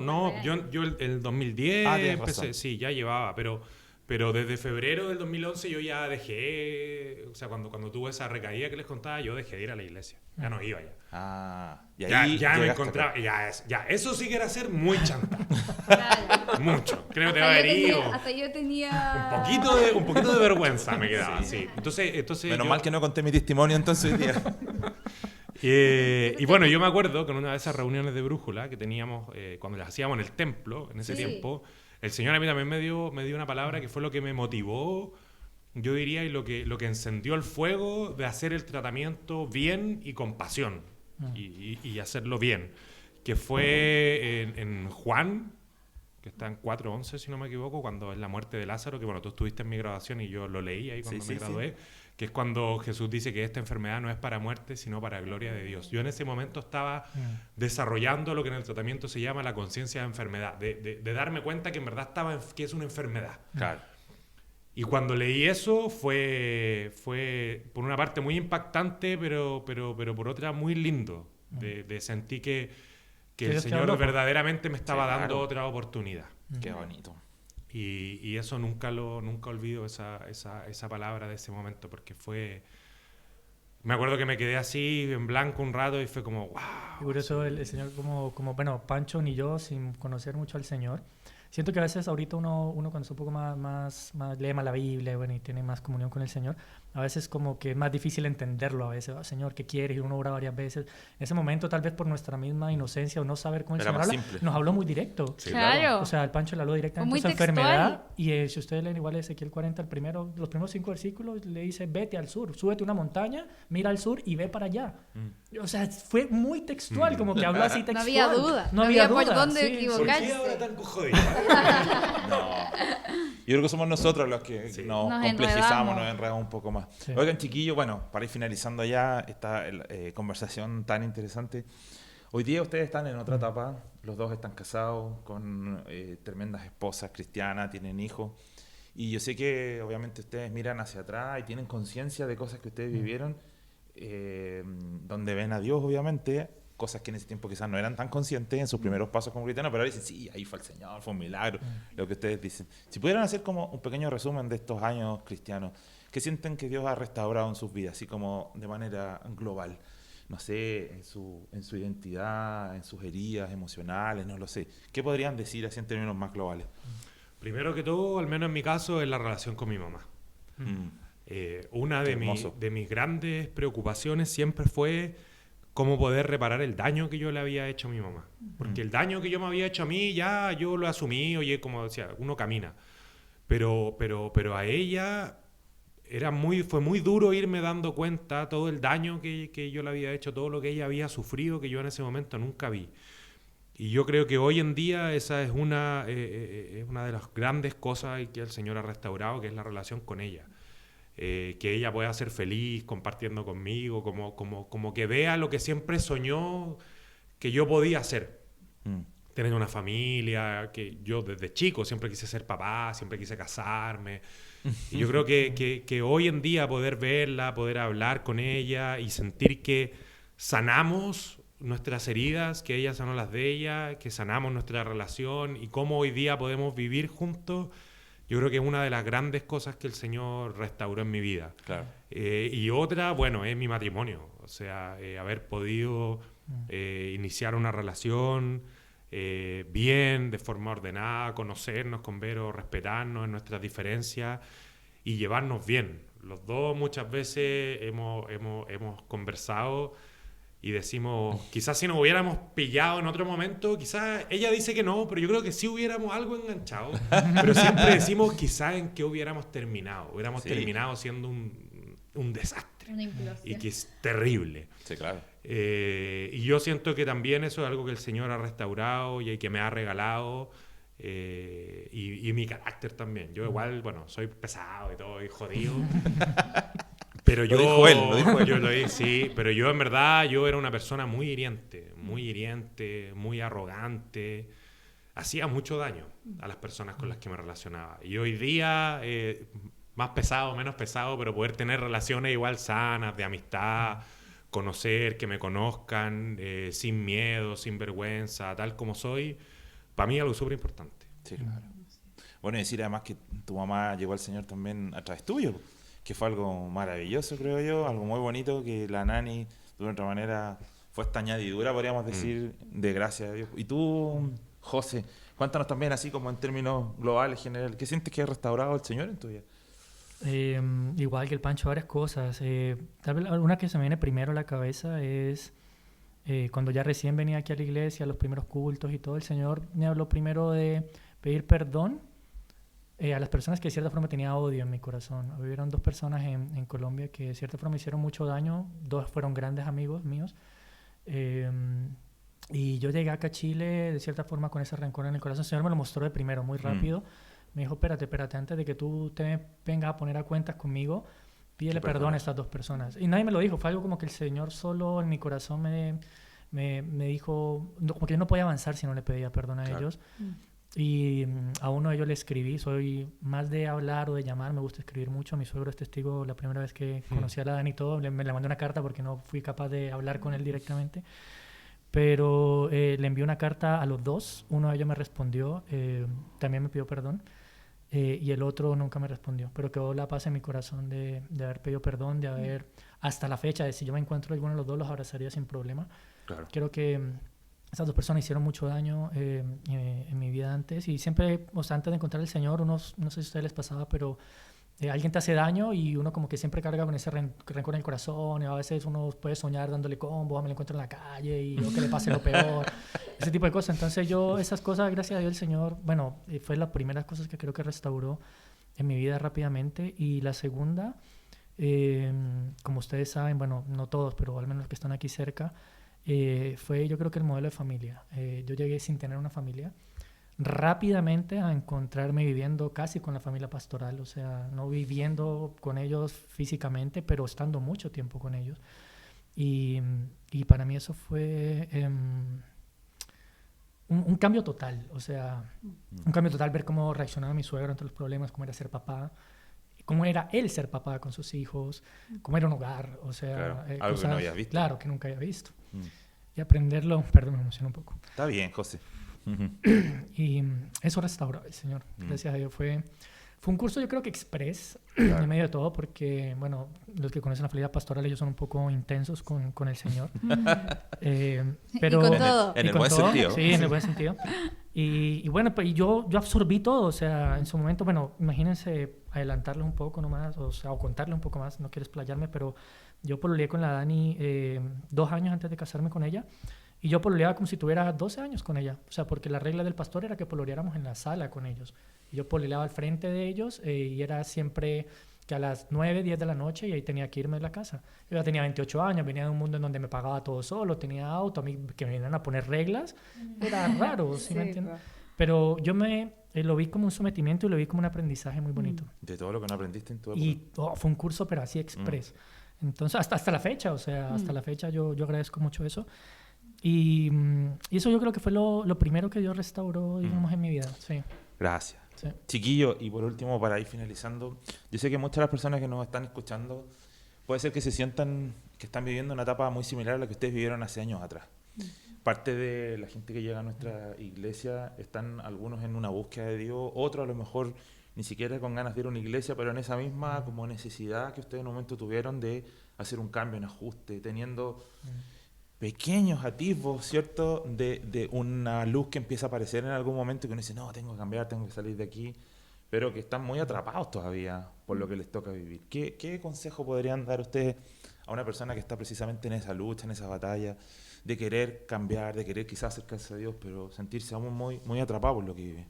No. Yo el 2010 empecé. Razón. Sí, ya llevaba, pero desde febrero del 2011 yo ya dejé, o sea, cuando tuve esa recaída que les contaba, yo dejé de ir a la iglesia. Ya no iba ya. Y ahí ya me encontraba, eso sí que era ser muy chanta. Claro. Mucho. Creo que te va a haber ido. Hasta yo tenía... Un poquito de vergüenza me quedaba, sí. Entonces menos mal que no conté mi testimonio entonces hoy día. Y bueno, yo me acuerdo que en una de esas reuniones de brújula que teníamos, cuando las hacíamos en el templo, en ese tiempo, el Señor a mí también me dio una palabra que fue lo que me motivó, yo diría, y lo que encendió el fuego de hacer el tratamiento bien y con pasión, y hacerlo bien, que fue en Juan, que está en 4:11, si no me equivoco, cuando es la muerte de Lázaro, que bueno, tú estuviste en mi graduación y yo lo leí ahí cuando me gradué, que es cuando Jesús dice que esta enfermedad no es para muerte, sino para gloria de Dios. Yo en ese momento estaba desarrollando lo que en el tratamiento se llama la conciencia de enfermedad, de darme cuenta que en verdad que es una enfermedad. Claro. Y cuando leí eso fue por una parte muy impactante, pero por otra muy lindo, de sentir que el Señor verdaderamente me estaba dando otra oportunidad. Qué bonito. Y eso nunca olvido esa palabra de ese momento, porque me acuerdo que me quedé así en blanco un rato y fue como wow. Y por eso el Señor, bueno, Pancho ni yo, sin conocer mucho al Señor, siento que a veces ahorita uno cuando es un poco más lee más la Biblia, bueno, y tiene más comunión con el Señor, a veces como que es más difícil entenderlo a veces. Señor, ¿qué quieres? Y uno ora varias veces. En ese momento, tal vez por nuestra misma inocencia o no saber cómo el Señor habla, nos habló muy directo. Sí, claro. O sea, el Pancho le habló directamente de su enfermedad. Y si ustedes leen igual Ezequiel 40, los primeros 5 versículos, le dice, vete al sur, súbete una montaña, mira al sur y ve para allá. O sea, fue muy textual, como que habló así textual. No había duda. No había duda, por dónde equivocarse. ¿Por qué ahora tan jodido? No. Yo creo que somos nosotros los que nos complejizamos, nos enredamos un poco más. Sí. Oigan, chiquillos, bueno, para ir finalizando ya esta conversación tan interesante. Hoy día ustedes están en otra etapa, los dos están casados con tremendas esposas cristianas, tienen hijos. Y yo sé que obviamente ustedes miran hacia atrás y tienen conciencia de cosas que ustedes vivieron, donde ven a Dios, obviamente, cosas que en ese tiempo quizás no eran tan conscientes en sus primeros pasos como cristianos, pero ahora dicen, sí, ahí fue el Señor, fue un milagro, lo que ustedes dicen. Si pudieran hacer como un pequeño resumen de estos años cristianos, ¿qué sienten que Dios ha restaurado en sus vidas, así como de manera global? No sé, en su identidad, en sus heridas emocionales, no lo sé. ¿Qué podrían decir así en términos más globales? Primero que todo, al menos en mi caso, es la relación con mi mamá. Una de mis grandes preocupaciones siempre fue cómo poder reparar el daño que yo le había hecho a mi mamá. Porque el daño que yo me había hecho a mí, ya yo lo asumí, oye, como decía, uno camina. Pero a ella fue muy duro irme dando cuenta todo el daño que yo le había hecho, todo lo que ella había sufrido, que yo en ese momento nunca vi. Y yo creo que hoy en día esa es una de las grandes cosas que el Señor ha restaurado, que es la relación con ella. Que ella pueda ser feliz compartiendo conmigo, como que vea lo que siempre soñó que yo podía hacer. Tener una familia, que yo desde chico siempre quise ser papá, siempre quise casarme. Y yo creo que hoy en día poder verla, poder hablar con ella y sentir que sanamos nuestras heridas, que ella sanó las de ella, que sanamos nuestra relación y cómo hoy día podemos vivir juntos, yo creo que es una de las grandes cosas que el Señor restauró en mi vida. Claro. Y otra, bueno, es mi matrimonio. O sea, haber podido iniciar una relación bien, de forma ordenada, conocernos con Vero, respetarnos en nuestras diferencias y llevarnos bien. Los dos muchas veces hemos conversado y decimos, quizás si nos hubiéramos pillado en otro momento, quizás ella dice que no, pero yo creo que sí hubiéramos algo enganchado. Pero siempre decimos quizás en qué hubiéramos terminado. Hubiéramos terminado siendo un desastre. Una implosión. Y que es terrible. Sí, claro. Y yo siento que también eso es algo que el Señor ha restaurado y que me ha regalado. Y mi carácter también. Yo igual, bueno, soy pesado y todo, y jodido. Pero lo dijo él. Yo lo dije, sí, pero yo en verdad, yo era una persona muy hiriente, muy arrogante. Hacía mucho daño a las personas con las que me relacionaba. Y hoy día, más pesado, menos pesado, pero poder tener relaciones igual sanas, de amistad, conocer, que me conozcan, sin miedo, sin vergüenza, tal como soy, para mí es algo súper importante. Sí, claro. Bueno, y decir además que tu mamá llegó al Señor también a través tuyo, que fue algo maravilloso, creo yo, algo muy bonito, que la Nani, de otra manera, fue esta añadidura, podríamos decir, de gracia a Dios. Y tú, José, cuéntanos también, así como en términos globales, general, ¿qué sientes que ha restaurado el Señor en tu vida? Igual que el Pancho, varias cosas. Tal vez una que se me viene primero a la cabeza es cuando ya recién venía aquí a la iglesia, los primeros cultos y todo, el Señor me habló primero de pedir perdón a las personas que de cierta forma tenía odio en mi corazón. Hubieron dos personas en Colombia que de cierta forma hicieron mucho daño, dos fueron grandes amigos míos. Y yo llegué acá a Chile de cierta forma con ese rencor en el corazón. El Señor me lo mostró de primero, muy rápido. Me dijo, espérate, antes de que tú te vengas a poner a cuentas conmigo, pídele perdón a estas dos personas. Y nadie me lo dijo, fue algo como que el Señor solo en mi corazón me dijo, como que yo no podía avanzar si no le pedía perdón a ellos. Y a uno de ellos le escribí, soy más de hablar o de llamar, me gusta escribir mucho. Mi suegro es testigo, la primera vez que conocí a la Dani y todo, me le mandé una carta porque no fui capaz de hablar con él directamente. Pero le envié una carta a los dos, uno de ellos me respondió, también me pidió perdón, y el otro nunca me respondió. Pero quedó la paz en mi corazón de haber pedido perdón, de haber, hasta la fecha, de si yo me encuentro alguno de los dos, los abrazaría sin problema. Claro. Creo que esas dos personas hicieron mucho daño en mi vida antes, y siempre, o sea, antes de encontrar al Señor, no sé si a ustedes les pasaba, pero alguien te hace daño y uno como que siempre carga con ese rencor en el corazón, y a veces uno puede soñar dándole combo, me lo encuentro en la calle y yo que le pase lo peor, ese tipo de cosas. Entonces yo esas cosas, gracias a Dios el Señor, bueno, fue las primeras cosas que creo que restauró en mi vida rápidamente. Y la segunda, como ustedes saben, bueno, no todos, pero al menos los que están aquí cerca, fue yo creo que el modelo de familia. Yo llegué sin tener una familia rápidamente a encontrarme viviendo casi con la familia pastoral, o sea, no viviendo con ellos físicamente, pero estando mucho tiempo con ellos. Y para mí eso fue un cambio total, o sea, un cambio total, ver cómo reaccionaba mi suegro ante los problemas, cómo era ser papá, cómo era él ser papá con sus hijos, cómo era un hogar, o sea, Claro, algo cosas, que no habías visto. Claro, que nunca había visto. Mm. Y aprenderlo, perdón, me emociono un poco. Está bien, José. Ujú. Y eso restauró el Señor, gracias a Dios. Fue un curso, yo creo que express, Claro. en medio de todo, porque, bueno, los que conocen la familia pastoral, ellos son un poco intensos con el Señor. Pero, con todo. En y el con buen todo, sentido. Sí, en el buen sentido. Y bueno, pues yo absorbí todo, o sea, en su momento, bueno, imagínense adelantarles un poco nomás, o sea, o contarles un poco más, no quiero explayarme, pero yo pololeé con la Dani 2 años antes de casarme con ella, y yo pololeaba como si tuviera 12 años con ella, o sea, porque la regla del pastor era que pololeáramos en la sala con ellos. Y yo pololeaba al frente de ellos y era siempre que a las 9, 10 de la noche y ahí tenía que irme de la casa. Yo ya tenía 28 años, venía de un mundo en donde me pagaba todo solo, tenía auto, a mí que me vinieran a poner reglas, era raro, ¿sí me entiendes? Pero yo lo vi como un sometimiento y lo vi como un aprendizaje muy bonito. De todo lo que no aprendiste en tu época. Y fue un curso, pero así express. Entonces, hasta la fecha, o sea, hasta la fecha yo agradezco mucho eso. Y eso yo creo que fue lo primero que Dios restauró, digamos, en mi vida, sí. Gracias. Sí. Chiquillo, y por último, para ir finalizando, yo sé que muchas de las personas que nos están escuchando puede ser que se sientan que están viviendo una etapa muy similar a la que ustedes vivieron hace años atrás. Parte de la gente que llega a nuestra iglesia están algunos en una búsqueda de Dios, otros a lo mejor ni siquiera con ganas de ir a una iglesia, pero en esa misma como necesidad que ustedes en un momento tuvieron de hacer un cambio, un ajuste, teniendo pequeños atisbos, ¿cierto? De una luz que empieza a aparecer en algún momento y que uno dice, no, tengo que cambiar, tengo que salir de aquí, pero que están muy atrapados todavía por lo que les toca vivir. ¿Qué consejo podrían dar ustedes a una persona que está precisamente en esa lucha, en esa batalla, de querer cambiar, de querer quizás acercarse a Dios, pero sentirse aún muy, muy atrapado por lo que vive?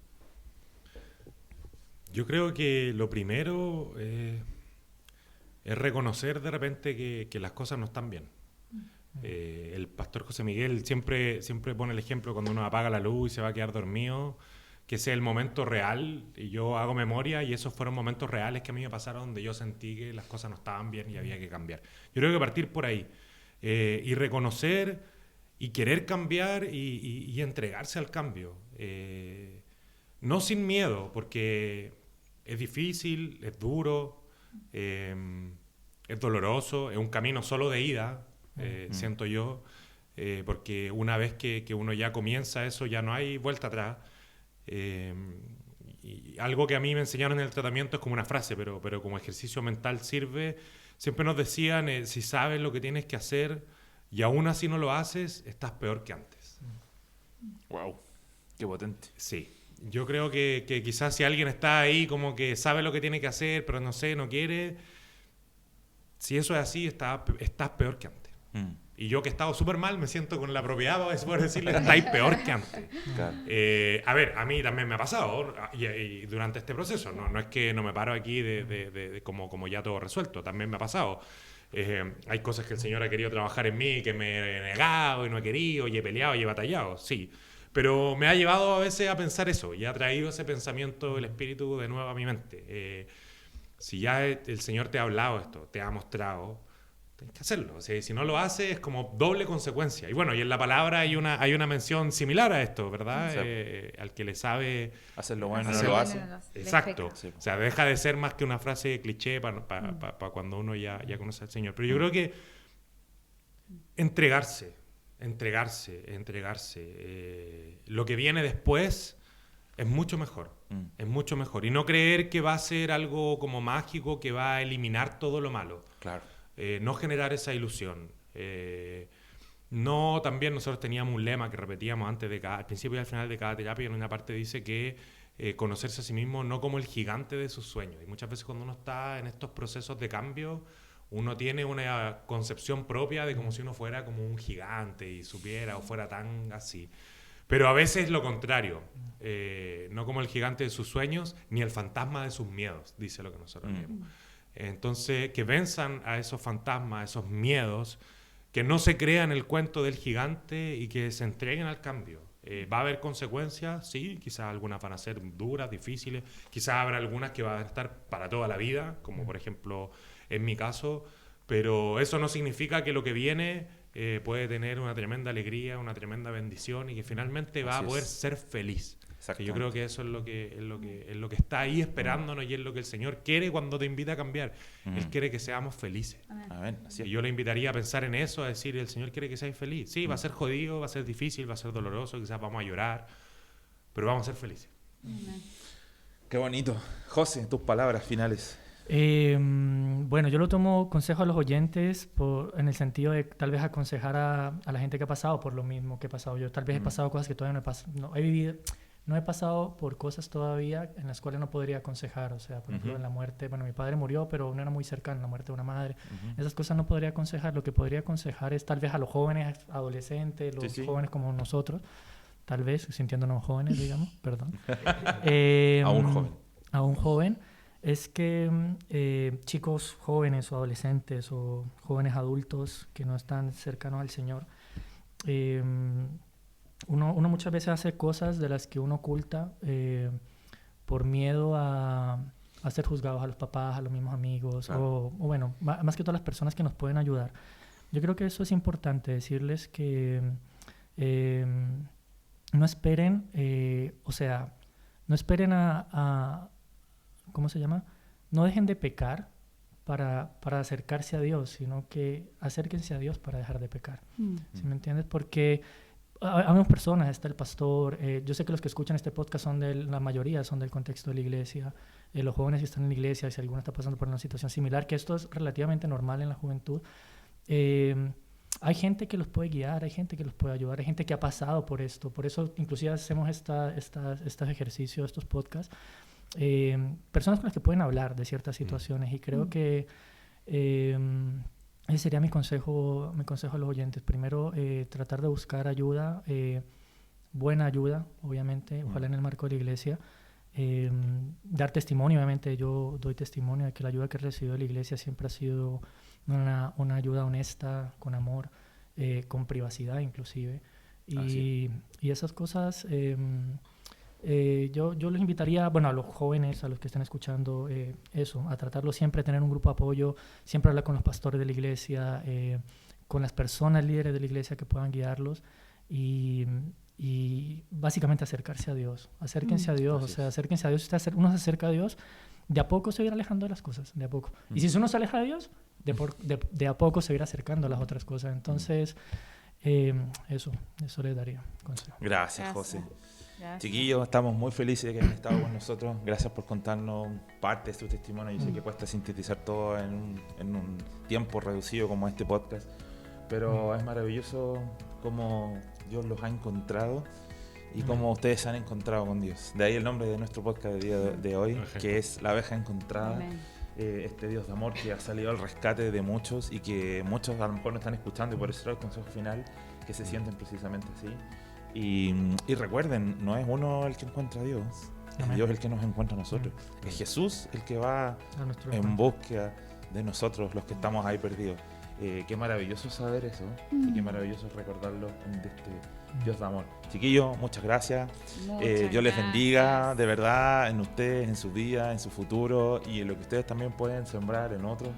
Yo creo que lo primero es reconocer de repente que las cosas no están bien. El pastor José Miguel siempre pone el ejemplo cuando uno apaga la luz y se va a quedar dormido, que ese es el momento real, y yo hago memoria y esos fueron momentos reales que a mí me pasaron donde yo sentí que las cosas no estaban bien y había que cambiar. Yo creo que partir por ahí y reconocer y querer cambiar y entregarse al cambio. No sin miedo, porque es difícil, es duro, es doloroso, es un camino solo de ida, siento yo, porque una vez que uno ya comienza eso ya no hay vuelta atrás. Y algo que a mí me enseñaron en el tratamiento es como una frase, pero como ejercicio mental sirve. Siempre nos decían, si sabes lo que tienes que hacer y aún así no lo haces, estás peor que antes. Wow, qué potente. Sí, yo creo que quizás si alguien está ahí como que sabe lo que tiene que hacer, pero no sé, no quiere, si eso es así, estás peor que antes. Y yo que he estado súper mal, me siento con la propiedad para poder decirle, estáis peor que antes. Claro. A ver, a mí también me ha pasado y durante este proceso, no es que no me paro aquí como ya todo resuelto, también me ha pasado. Hay cosas que el Señor ha querido trabajar en mí, que me he negado y no he querido, y he peleado y he batallado, sí. Pero me ha llevado a veces a pensar eso, y ha traído ese pensamiento del Espíritu de nuevo a mi mente. Si ya el Señor te ha hablado esto, te ha mostrado, tienes que hacerlo. O sea, si no lo haces, es como doble consecuencia. Y bueno, y en la palabra hay una mención similar a esto, ¿verdad? Sí. Al que le sabe Hacer lo bueno, no hacer- lo hace. Exacto. Sí. O sea, deja de ser más que una frase cliché para cuando uno ya conoce al Señor. Pero yo creo que entregarse. Lo que viene después es mucho mejor. Es mucho mejor. Y no creer que va a ser algo como mágico que va a eliminar todo lo malo. Claro. No generar esa ilusión. No, también nosotros teníamos un lema que repetíamos al principio y al final de cada terapia. En una parte dice que conocerse a sí mismo no como el gigante de sus sueños. Y muchas veces cuando uno está en estos procesos de cambio, uno tiene una concepción propia de como si uno fuera como un gigante y supiera o fuera tan así. Pero a veces lo contrario. No como el gigante de sus sueños ni el fantasma de sus miedos, dice lo que nosotros leemos. Entonces, que venzan a esos fantasmas, a esos miedos, que no se crean el cuento del gigante y que se entreguen al cambio. ¿Va a haber consecuencias? Sí, quizás algunas van a ser duras, difíciles, quizás habrá algunas que van a estar para toda la vida, como por ejemplo en mi caso, pero eso no significa que lo que viene puede tener una tremenda alegría, una tremenda bendición y que finalmente va a poder ser feliz. Que yo creo que eso es lo que está ahí esperándonos y es lo que el Señor quiere cuando te invita a cambiar. Él quiere que seamos felices. Amén. Así es. Y yo le invitaría a pensar en eso, a decir, el Señor quiere que seas feliz. Sí, va a ser jodido, va a ser difícil, va a ser doloroso, quizás vamos a llorar, pero vamos a ser felices. Qué bonito. José, tus palabras finales. Bueno, yo lo tomo consejo a los oyentes en el sentido de tal vez aconsejar a la gente que ha pasado por lo mismo que he pasado yo. Tal vez he pasado cosas que todavía no he vivido. No he pasado por cosas todavía en las cuales no podría aconsejar. O sea, por ejemplo, en la muerte, bueno, mi padre murió, pero no era muy cercano, la muerte de una madre. Esas cosas no podría aconsejar. Lo que podría aconsejar es tal vez a los jóvenes, adolescentes, los jóvenes como nosotros, tal vez, sintiéndonos jóvenes, digamos, perdón. A un joven. A un joven. Es que chicos jóvenes o adolescentes o jóvenes adultos que no están cercanos al Señor, uno muchas veces hace cosas de las que uno oculta por miedo a ser juzgados a los papás, a los mismos amigos, o bueno, más que todas las personas que nos pueden ayudar. Yo creo que eso es importante, decirles que no esperen, no esperen a ¿cómo se llama? No dejen de pecar para acercarse a Dios, sino que acérquense a Dios para dejar de pecar. ¿Sí me entiendes? Porque hay personas, está el pastor, yo sé que los que escuchan este podcast la mayoría son del contexto de la iglesia, los jóvenes que están en la iglesia, si alguno está pasando por una situación similar, que esto es relativamente normal en la juventud, hay gente que los puede guiar, hay gente que los puede ayudar, hay gente que ha pasado por esto, por eso inclusive hacemos estos ejercicios, estos podcasts, personas con las que pueden hablar de ciertas situaciones y creo que ese sería mi consejo a los oyentes. Primero, tratar de buscar ayuda, buena ayuda, obviamente, ojalá en el marco de la iglesia. Dar testimonio, obviamente, yo doy testimonio de que la ayuda que he recibido de la iglesia siempre ha sido una ayuda honesta, con amor, con privacidad inclusive. Y esas cosas, yo les invitaría, bueno, a los jóvenes, a los que estén escuchando, a tratarlo siempre, tener un grupo de apoyo, siempre hablar con los pastores de la iglesia, con las personas líderes de la iglesia que puedan guiarlos y básicamente acercarse a Dios. Acérquense a Dios, o sea, acérquense a Dios. Uno se acerca a Dios, de a poco se va a ir alejando de las cosas, de a poco. Y si uno se aleja de Dios, de a poco se va a ir acercando a las otras cosas. Entonces, eso les daría consejo. Gracias, José. Gracias. Chiquillos, estamos muy felices de que hayan estado con nosotros. Gracias por contarnos parte de su testimonio. Yo sé que cuesta sintetizar todo en un tiempo reducido como este podcast, pero es maravilloso cómo Dios los ha encontrado y cómo ustedes se han encontrado con Dios. De ahí el nombre de nuestro podcast del día de hoy, que es La Oveja Encontrada. Este Dios de amor que ha salido al rescate de muchos y que muchos a lo mejor no están escuchando, y por eso el consejo final, que se sienten precisamente así. Y recuerden, no es uno el que encuentra a Dios, es Dios el que nos encuentra a nosotros. Es Jesús el que va en búsqueda de nosotros, los que estamos ahí perdidos. Qué maravilloso saber eso, y qué maravilloso recordarlo de este Dios de amor. Chiquillos, muchas gracias. Dios les bendiga, de verdad, en ustedes, en su vida, en su futuro, y en lo que ustedes también pueden sembrar en otros.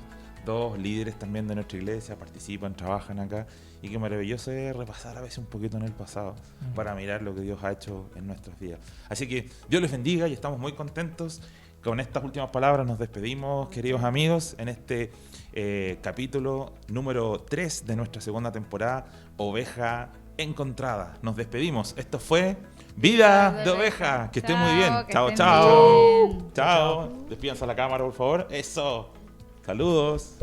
Dos líderes también de nuestra iglesia participan, trabajan acá, y qué maravilloso es repasar a veces un poquito en el pasado para mirar lo que Dios ha hecho en nuestras vidas. Así que Dios les bendiga y estamos muy contentos. Con estas últimas palabras nos despedimos, queridos amigos, en este capítulo número 3 de nuestra segunda temporada, Oveja Encontrada. Nos despedimos. Esto fue Vida de Oveja. Que estén muy bien. Chao, chao. Chao. Despídanse a la cámara, por favor. Eso. Saludos.